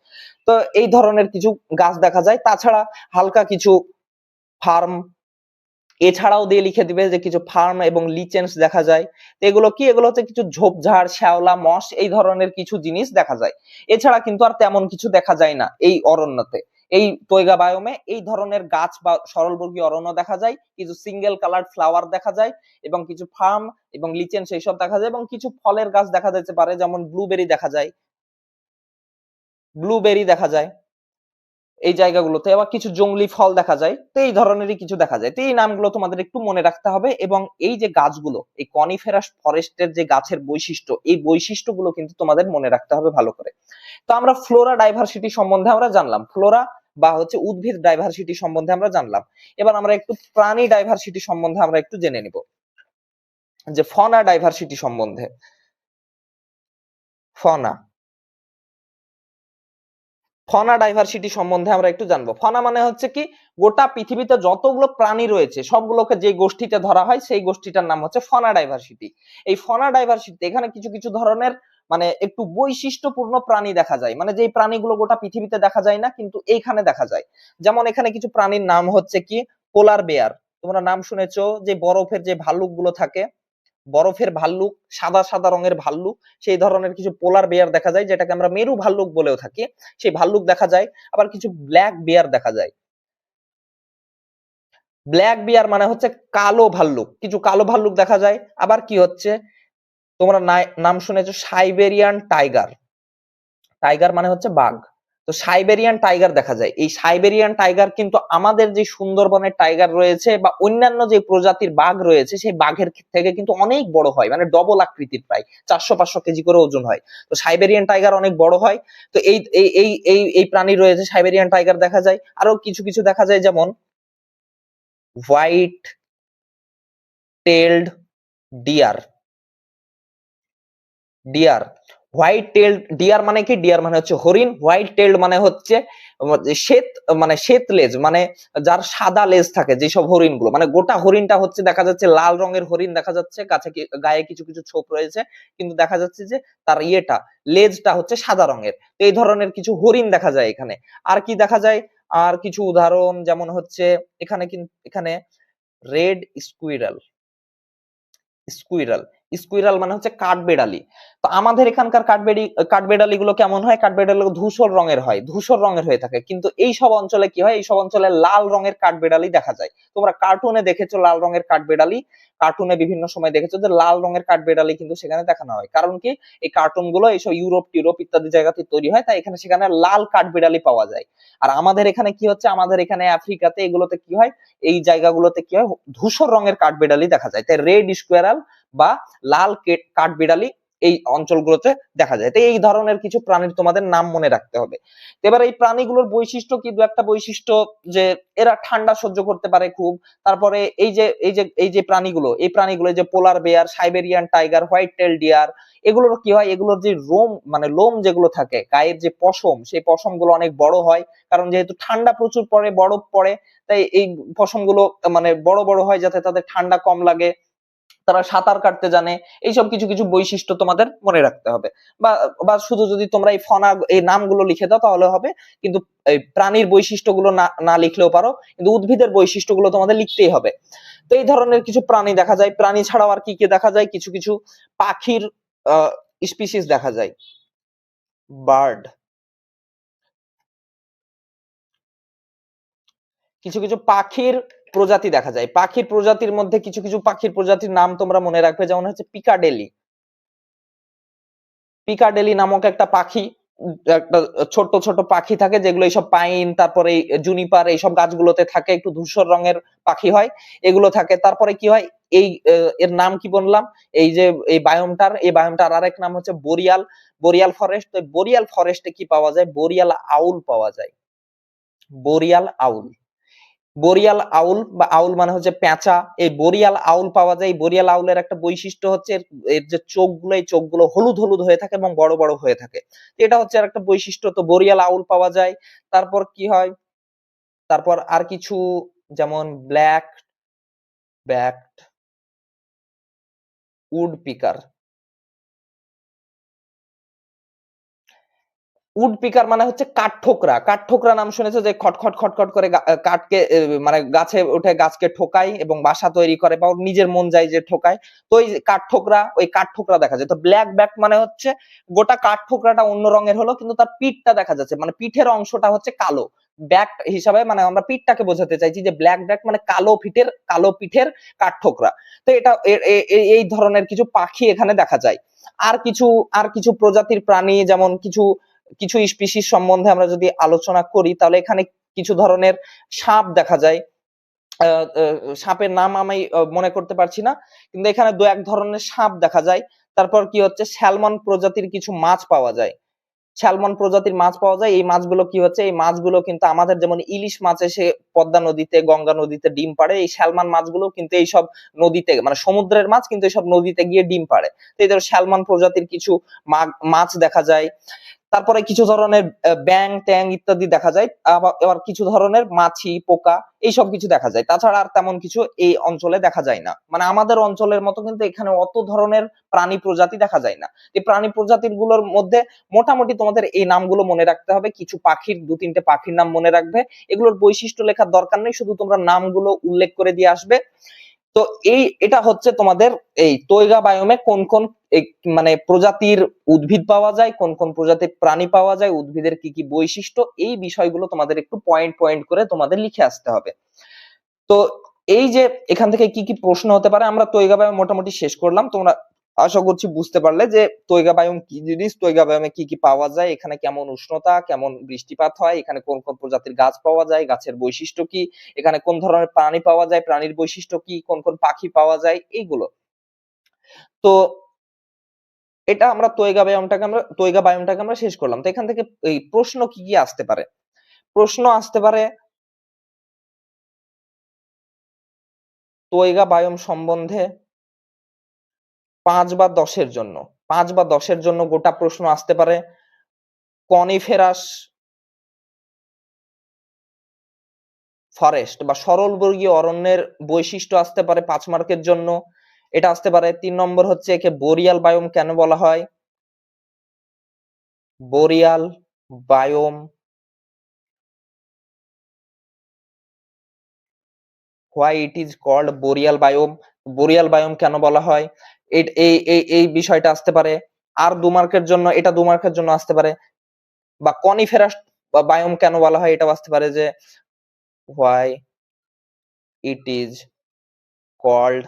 তো এই ধরনের কিছু গাছ দেখা যায়। তাছাড়া হালকা কিছু ফার্ম, এছাড়াও দিয়ে লিখে দিবে যে কিছু ফার্ম এবং লিচেন্স দেখা যায়। তো এগুলো কি? এগুলো হচ্ছে কিছু ঝোপঝাড়, শ্যাওলা, মশ, এই ধরনের কিছু জিনিস দেখা যায়। এছাড়া কিন্তু আর তেমন কিছু দেখা যায় না এই অরণ্যতে। এই তৈগা বায়োমে এই ধরনের গাছ বা সরলবর্গীয় অরণ্য দেখা যায়, কিছু সিঙ্গেল কালার ফ্লাওয়ার দেখা যায় এবং কিছু ফার্ম এবং লিচেন্স এইসব দেখা যায়, এবং কিছু ফলের গাছ দেখা যেতে পারে, যেমন ব্লুবেরি দেখা যায়, ব্লুবেরি দেখা যায় এই জায়গাগুলোতে। আবার কিছু জংলি ফল দেখা যায়। তো এই ধরনেরই কিছু দেখা যায়। তো এই নামগুলো তোমাদের একটু মনে রাখতে হবে, এবং এই যে গাছগুলো, এই কনিফেরাস ফরেস্টের যে গাছের বৈশিষ্ট্য, এই বৈশিষ্ট্যগুলো কিন্তু তোমাদের মনে রাখতে হবে ভালো করে। তো আমরা ফ্লোরা ডাইভার্সিটি সম্বন্ধে আমরা জানলাম, ফ্লোরা বা হচ্ছে উদ্ভিদ ডাইভার্সিটি সম্বন্ধে আমরা জানলাম। এবার আমরা একটু প্রাণী ডাইভার্সিটি সম্বন্ধে আমরা একটু জেনে নিব, যে ফনা ডাইভার্সিটি সম্বন্ধে। ফনা ফনা ডাইভার্সিটি সম্বন্ধে আমরা একটু জানবো। ফনা মানে হচ্ছে কি? গোটা পৃথিবীতে যতগুলো প্রাণী রয়েছে সবগুলোকে যে গোষ্ঠীতে ধরা হয় সেই গোষ্ঠীটার নাম হচ্ছে ফনা ডাইভার্সিটি। এই ফনা ডাইভার্সিটি এখানে কিছু কিছু ধরনের মানে একটু বৈশিষ্ট্যপূর্ণ প্রাণী দেখা যায়, মানে যে প্রাণীগুলো গোটা পৃথিবীতে দেখা যায় না কিন্তু এইখানে দেখা যায়। যেমন এখানে কিছু প্রাণীর নাম হচ্ছে কি? পোলার বেয়ার। তোমরা নাম শুনেছো যে বরফের যে ভাল্লুক গুলো থাকে, বরফের ভাল্লুক, সাদা সাদা রঙের ভাল্লুক, সেই ধরনের কিছু পোলার বেয়ার দেখা যায়, যেটাকে আমরা মেরু ভাল্লুক বলেও থাকি। সেই ভাল্লুক দেখা যায়। আবার কিছু ব্ল্যাক বেয়ার দেখা যায়। ব্ল্যাক বিয়ার মানে হচ্ছে কালো ভাল্লুক, কিছু কালো ভাল্লুক দেখা যায়। আবার কি হচ্ছে, তোমরা নাম শুনেছো সাইবেরিয়ান টাইগার, টাইগার মানে হচ্ছে বাঘ। তো সাইবেরিয়ান টাইগার দেখা যায়। এই সাইবেরিয়ান টাইগার কিন্তু আমাদের যে সুন্দরবনের টাইগার রয়েছে বা অন্যান্য যে প্রজাতির বাঘ রয়েছে সেই বাঘের থেকে কিন্তু অনেক বড় হয়, মানে ডবল আকৃতির, প্রায় 400-500 কেজি করে ওজন হয়। তো সাইবেরিয়ান টাইগার অনেক বড় হয়। তো এই এই এই এই এই প্রাণী রয়েছে, সাইবেরিয়ান টাইগার দেখা যায়। আরো কিছু কিছু দেখা যায়, যেমন white tailed deer. Deer, white tailed deer মানে কি, ডিয়ার মানে হচ্ছে হরিণ, হোয়াইট টেলড মানে হচ্ছে শ্বেত, মানে শ্বেত লেজ, মানে যার সাদা লেজ থাকে যেসব হরিণ গুলো, মানে গোটা হরিণটা হচ্ছে দেখা যাচ্ছে লাল রঙের হরিণ দেখা যাচ্ছে, কাছে গায়ে কিছু কিছু ছোপ রয়েছে, কিন্তু দেখা যাচ্ছে যে তার লেজটা হচ্ছে সাদা রঙের। তো এই ধরনের কিছু হরিণ দেখা যায় এখানে। আর কি দেখা যায়, আর কিছু উদাহরণ যেমন হচ্ছে এখানে এখানে রেড স্কুইরাল, স্কুইরাল, স্কুইরাল মানে হচ্ছে কাঠবেড়ালি। তো আমাদের এখানকার কাঠবেড়ালি গুলো কেমন হয়, কাঠবেড়ালি ধূসর রঙের হয়, ধূসর রঙের হয়ে থাকে। কিন্তু এই সব অঞ্চলে কি হয়, এই সব অঞ্চলে লাল রঙের কাঠবেড়ালি দেখা যায়। তোমরা কার্টুনে দেখেছো লাল রঙের কাঠবেড়ালি, কার্টুনে বিভিন্ন সময় দেখেছো যে লাল রঙের কাঠবেড়ালি কিন্তু সেখানে দেখানো হয়। কারণ কি, এই কার্টুন গুলো এইসব ইউরোপ টিউরোপ ইত্যাদি জায়গাতে তৈরি হয়, তাই এখানে সেখানে লাল কাঠবেড়ালি পাওয়া যায়। আর আমাদের এখানে কি হচ্ছে, আমাদের এখানে আফ্রিকাতে এগুলোতে কি হয়, এই জায়গাগুলোতে কি হয়, ধূসর রঙের কাঠবেড়ালি দেখা যায়। তাই রেড স্কোয়ারাল বা লাল কাঠবিড়ালি এই অঞ্চলগুলোতে দেখা যায়। তো এই ধরনের কিছু প্রাণীর তোমাদের নাম মনে রাখতে হবে। এবার এই প্রাণীগুলোর বৈশিষ্ট্য কি, দু একটা বৈশিষ্ট্য, যে এরা ঠান্ডা সহ্য করতে পারে খুব। তারপরে এই যে প্রাণীগুলো, এই প্রাণীগুলো যে polar bear, Siberian tiger, white tail deer, এগুলোর কি হয়, এগুলোর যে মানে লোম যেগুলো থাকে, গায়ের যে পশম, সেই পশম গুলো অনেক বড় হয়। কারণ যেহেতু ঠান্ডা প্রচুর পড়ে, বরফ পড়ে, তাই এই পশম গুলো মানে বড় বড় হয়, যাতে তাদের ঠান্ডা কম লাগে, তারা সাঁতার কাটতে জানে। এইসব কিছু কিছু বৈশিষ্ট্য তোমাদের মনে রাখতে হবে। বা বা শুধু যদি তোমরা এই নামগুলো লিখে দাও তাহলে হবে, কিন্তু এই প্রাণীর বৈশিষ্ট্যগুলো না না লিখলেও পারো, কিন্তু উদ্ভিদের বৈশিষ্ট্যগুলো তোমাদের লিখতেই হবে। তো এই ধরনের কিছু প্রাণী দেখা যায়। প্রাণী ছাড়াও আর কি কি দেখা যায়, কিছু কিছু পাখির স্পিসিস দেখা যায়, বার্ড, কিছু কিছু পাখির প্রজাতি দেখা যায়। পাখির প্রজাতির মধ্যে কিছু কিছু পাখির প্রজাতির নাম তোমরা মনে রাখবে, যেমন হচ্ছে পিকাডেলি। পিকাডেলি নামক একটা পাখি, একটা ছোট ছোট পাখি থাকে, যেগুলো এইসব পাইন, তারপরে জুনিপার, এইসব গাছগুলোতে থাকে, একটু ধূসর রঙের পাখি হয়, এগুলো থাকে। তারপরে কি হয়, এই এর নাম কি বললাম, এই যে এই বায়োমটার আরেক নাম হচ্ছে বোরিয়াল, বোরিয়াল ফরেস্ট। তো বোরিয়াল ফরেস্টে কি পাওয়া যায়, বোরিয়াল আউল পাওয়া যায়, বোরিয়াল আউল। বরিয়াল আউল বা আউল মানে হচ্ছে পেঁচা, এই বরিয়াল আউল পাওয়া যায়। বরিয়াল আউলের একটা বৈশিষ্ট্য হচ্ছে এর যে চোখগুলো, এই চোখগুলো হলুদ হলুদ হয়ে থাকে এবং বড় বড় হয়ে থাকে। এটা হচ্ছে একটা বৈশিষ্ট্য। তো বরিয়াল আউল পাওয়া যায়। তারপর কি হয়, তারপর আর কিছু, যেমন black backed woodpecker. Woodpecker মানে হচ্ছে কাঠঠোকরা। কাঠঠোকরা নাম শুনেছো, যে খটখট খটখট করে কাঠকে মানে গাছে উঠে গাছকে ঠোকায় এবং বাসা তৈরি করে, বা ওর নিজের মন যায় যে ঠোকায়। তো ওই কাঠঠোকরা, ওই কাঠঠোকরা দেখা যায়। তো ব্ল্যাক ব্যাক মানে হচ্ছে গোটা কাঠঠোকরাটা অন্য রঙের হলো, কিন্তু তার পিঠটা দেখা যাচ্ছে, মানে পিঠের অংশটা হচ্ছে কালো। ব্যাক হিসাবে মানে আমরা পিঠটাকে বোঝাতে চাইছি, যে ব্ল্যাক ব্যাক মানে কালো পিঠের কাঠঠোকরা। তো এটা এই ধরনের কিছু পাখি এখানে দেখা যায়। আর কিছু আর কিছু প্রজাতির প্রাণী, যেমন কিছু কিছু স্পিসিস সম্বন্ধে আমরা যদি আলোচনা করি, তাহলে এখানে কিছু ধরনের সাপ দেখা যায়। সাপের নাম আমি মনে করতে পারছি না, কিন্তু এখানে দু এক ধরনের সাপ দেখা যায়। তারপর কি হচ্ছে, স্যালমন প্রজাতির কিছু মাছ পাওয়া যায়, স্যালমন প্রজাতির মাছ পাওয়া যায়। এই মাছগুলো কি হচ্ছে, এই মাছগুলো কিন্তু আমাদের যেমন ইলিশ মাছ এসে পদ্মা নদীতে, গঙ্গা নদীতে ডিম পাড়ে, এই স্যালমন মাছগুলো কিন্তু এইসব নদীতে, মানে সমুদ্রের মাছ কিন্তু এইসব নদীতে গিয়ে ডিম পাড়ে। তো এই স্যালমন প্রজাতির কিছু মাছ দেখা যায়। তারপরে কিছু ধরনের ব্যাং ট্যাং ইত্যাদি দেখা যায়। আবার কিছু ধরনের মাছি, পোকা, এইসব কিছু দেখা যায়। তাছাড়া আর তেমন কিছু এই অঞ্চলে দেখা যায় না। মানে আমাদের অঞ্চলের মতো কিন্তু এখানে অত ধরনের প্রাণী প্রজাতি দেখা যায় না। এই প্রাণী প্রজাতির গুলোর মধ্যে মোটামুটি তোমাদের এই নামগুলো মনে রাখতে হবে। কিছু পাখির, দু তিনটে পাখির নাম মনে রাখবে। এগুলোর বৈশিষ্ট্য লেখার দরকার নেই, শুধু তোমরা নামগুলো উল্লেখ করে দিয়ে আসবে। তো এটা হচ্ছে তোমাদের এই তৈগা বায়োমে কোন কোন মানে প্রজাতির উদ্ভিদ পাওয়া যায়, কোন কোন প্রজাতির প্রাণী পাওয়া যায়, উদ্ভিদের কি কি বৈশিষ্ট্য, এই বিষয়গুলো তোমাদের একটু পয়েন্ট পয়েন্ট করে তোমাদের লিখে আসতে হবে। তো এই যে এখান থেকে কি কি প্রশ্ন হতে পারে, আমরা তৈগা বায়ুম মোটামুটি শেষ করলাম। তোমরা আশা করছি বুঝতে পারলে যে তৈগা বায়ুম কি জিনিস, তৈগা বায়ুমে কি কি পাওয়া যায়, এখানে কেমন উষ্ণতা, কেমন বৃষ্টিপাত হয়, এখানে কোন কোন প্রজাতির গাছ পাওয়া যায়, গাছের বৈশিষ্ট্য কি, এখানে কোন ধরনের প্রাণী পাওয়া যায়, প্রাণীর বৈশিষ্ট্য কি, কোন কোন পাখি পাওয়া যায়, এইগুলো। তো এটা আমরা তৈগা বায়ুমটাকে আমরা শেষ করলাম। তো এখান থেকে এই প্রশ্ন কি কি আসতে পারে? প্রশ্ন আসতে পারে তৈগা বায়ুম সম্বন্ধে 5 বা 10 এর জন্য, 5 বা 10 এর জন্য গোটা প্রশ্ন আসতে পারে। কনিফেরাস ফরেস্ট বা সরলবর্গীয় অরণ্যের বৈশিষ্ট্য আসতে পারে 5 মার্কের জন্য। এটা আসতে পারে। 3 নম্বর হচ্ছে একে বোরিয়াল বায়ুম কেন বলা হয়? Boreal biome, why it is called boreal biome, boreal biome কেন বলা হয়, এই বিষয়টা আসতে পারে। আর 2 মার্কের জন্য, এটা 2 মার্কের জন্য আসতে পারে। বা কনিফেরাস বায়ুম কেন বলা হয়, এটাও আসতে পারে যে হোয়াই ইট ইজ কল্ড,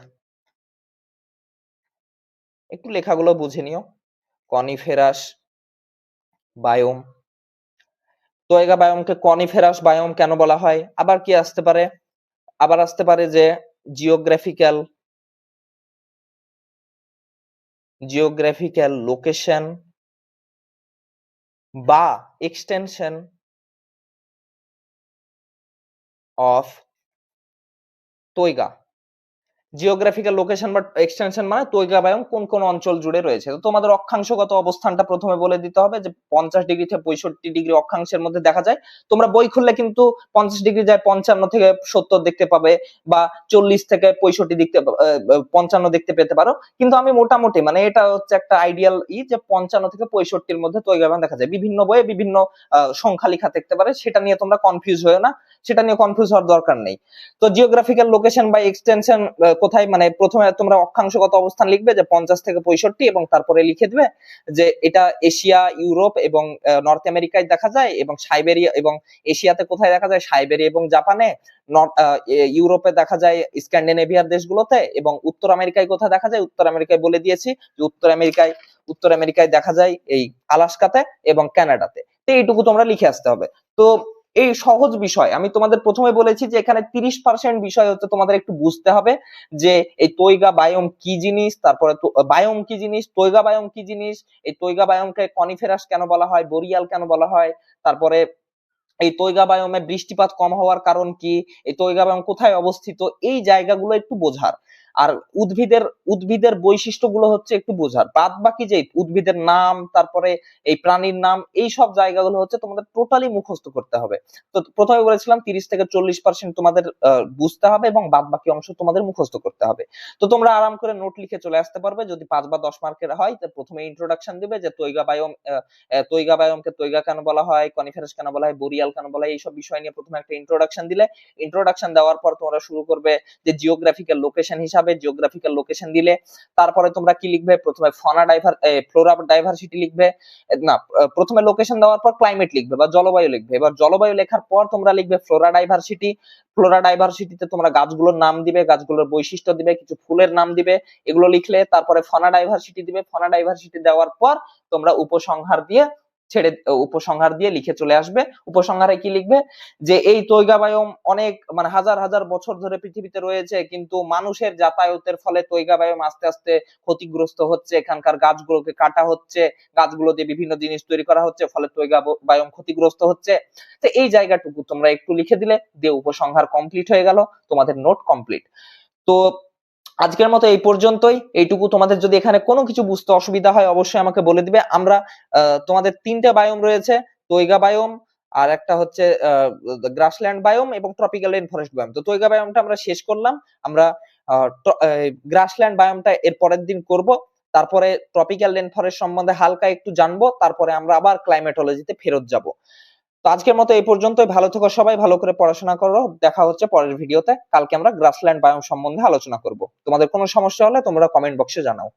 একটু লেখাগুলো বুঝে নিও, কনিফেরাস বায়ুম। তৈগা বায়ুমকে কনিফেরাস বায়ুম কেন বলা হয়? আবার কি আসতে পারে? আবার আসতে পারে যে জিওগ্রাফিক্যাল লোকেশন বা এক্সটেনশন অফ তৈগা। জিওগ্রাফিক্যাল লোকেশন বা এক্সটেনশন মানে তৈগা বায়ুম কোন কোন অঞ্চল জুড়ে রয়েছে। তো তোমাদের অক্ষাংশগত অবস্থানটা প্রথমে বলে দিতে হবে যে 50 ডিগ্রি থেকে 65 ডিগ্রি অক্ষাংশের মধ্যে দেখা যায়। তোমরা বই খুললে কিন্তু 50 ডিগ্রি যায় 55 থেকে 70 দেখতে পাবে, বা 40 থেকে 65 দেখতে 55 দেখতে পেতে পারো। কিন্তু আমি মোটামুটি মানে এটা হচ্ছে একটা আইডিয়াল যে 55 থেকে 65 এর মধ্যে তৈগা বায়ুম দেখা যায়। বিভিন্ন বইয়ে বিভিন্ন সংখ্যা লেখা থাকতে পারে, সেটা নিয়ে তোমরা কনফিউজ হয়ো না, সেটা নিয়ে কনফিউজ হওয়ার দরকার নেই। তো জিওগ্রাফিক্যাল লোকেশন বা এক্সটেনশন কোথায়, মানে প্রথমে তোমরা অক্ষাংশগত অবস্থান লিখবে যে 50 থেকে 65 এবং তারপরে লিখে দিবে যে এটা এশিয়া, ইউরোপ এবং নর্থ আমেরিকায় দেখা যায়, এবং সাইবেরিয়া, এবং এশিয়াতে কোথায় দেখা যায়, সাইবেরিয়া এবং জাপানে, ইউরোপে দেখা যায় স্ক্যান্ডিনেভিয়ার দেশগুলোতে, এবং উত্তর আমেরিকায় কোথায় দেখা যায়, উত্তর আমেরিকায় বলে দিয়েছি যে উত্তর আমেরিকায় দেখা যায় এই আলাস্কাতে এবং কানাডাতে। তো এইটুকু তোমরা লিখে আসতে হবে। তো এই সহজ বিষয় আমি তোমাদের প্রথমে বলেছি যে এখানে 30% বিষয় হচ্ছে তোমাদের একটু বুঝতে হবে যে এই তৈগা বায়ুম কি জিনিস, তারপরে বায়ুম কি জিনিস, তৈগা বায়ুম কি জিনিস, এই তৈগা বায়ুমকে কনিফেরাস কেন বলা হয়, বোরিয়াল কেন বলা হয়, তারপরে এই তৈগা বায়ুমে বৃষ্টিপাত কম হওয়ার কারণ কি, এই তৈগা বায়ুম কোথায় অবস্থিত, এই জায়গাগুলো একটু বোঝার। আর উদ্ভিদের বৈশিষ্ট্যগুলো হচ্ছে একটু বোঝার। বাদ বাকি যে উদ্ভিদের নাম, তারপরে এই প্রাণীর নাম, এই সব জায়গাগুলো হচ্ছে তোমাদের টোটালি মুখস্থ করতে হবে। তো প্রথমে বলেছিলাম 30 থেকে 40% তোমাদের বুঝতে হবে এবং বাদ বাকি অংশ তোমাদের মুখস্থ করতে হবে। তো তোমরা আরাম করে নোট লিখে চলে আসতে পারবে। যদি 5 বা 10 মার্কের হয় তো প্রথমে ইন্ট্রোডাকশন দিবে যে তৈগা বায়ুমকে তৈগা কেন বলা হয়, কনিফেরাস কেন বলা হয়, বোরিয়াল কেন বলা হয়, এইসব বিষয় নিয়ে প্রথমে একটা ইন্ট্রোডাকশন দিলে, ইন্ট্রোডাকশন দেওয়ার পর তোমরা শুরু করবে যে জিওগ্রাফিক্যাল লোকেশন হিসাবে, জিওগ্রাফিক্যাল লোকেশন দিলে তারপরে তোমরা কি লিখবে, প্রথমে ফ্লোরা ডাইভার্সিটি লিখবে, না প্রথমে লোকেশন দেওয়ার পর ক্লাইমেট লিখবে বা জলবায়ু লিখবে। এবার জলবায়ু লেখার পর তোমরা লিখবে ফ্লোরা ডাইভার্সিটি। ফ্লোরা ডাইভার্সিটিতে তোমরা গাছগুলোর নাম দিবে, গাছগুলোর বৈশিষ্ট্য দিবে, কিছু ফুলের নাম দিবে, এগুলো লিখলে তারপরে ফনা ডাইভার্সিটি দিবে। ফনা ডাইভার্সিটি দেওয়ার পর তোমরা উপসংহার দিয়ে লিখে চলে আসবে। উপসংহারে কি লিখবে যে এই তৈগা বায়ুম অনেক মানে হাজার হাজার বছর ধরে পৃথিবীতে রয়েছে, কিন্তু মানুষের যাতায়াতের ফলে তৈগা বায়ুম আস্তে আস্তে ক্ষতিগ্রস্ত হচ্ছে, এখানকার গাছগুলোকে কাটা হচ্ছে, গাছগুলো দিয়ে বিভিন্ন জিনিস তৈরি করা হচ্ছে, ফলে তৈগা বায়ুম ক্ষতিগ্রস্ত হচ্ছে। তো এই জায়গাটুকু তোমরা একটু লিখে দিলে দিয়ে উপসংহার কমপ্লিট হয়ে গেল, তোমাদের নোট কমপ্লিট। তো আজকের মতো এই পর্যন্তই। এইটুকু, তোমাদের যদি এখানে কোনো কিছু বুঝতে অসুবিধা হয় অবশ্যই আমাকে বলে দিবে। আমরা তোমাদের 3টে বায়ুম রয়েছে, তৈগা বায়ুম, আর একটা হচ্ছে গ্রাসল্যান্ড বায়ুম এবং ট্রপিক্যাল রেইন ফরেস্ট বায়ুম। তো তৈগা বায়ুমটা আমরা শেষ করলাম, আমরা গ্রাসল্যান্ড বায়ুমটা এর পরের দিন করব, তারপরে ট্রপিক্যাল রেইন ফরেস্ট সম্বন্ধে হালকা একটু জানবো, তারপরে আমরা আবার ক্লাইমেটোলজিতে ফেরত যাব। তো আজকের মতো এই পর্যন্তই। ভালো থেকো সবাই, ভালো করে পড়াশোনা করো। দেখা হচ্ছে পরের ভিডিওতে। কালকে আমরা গ্রাসল্যান্ড বায়ুম সম্বন্ধে আলোচনা করব। তোমাদের কোনো সমস্যা হলে তোমরা কমেন্ট বক্সে জানাও।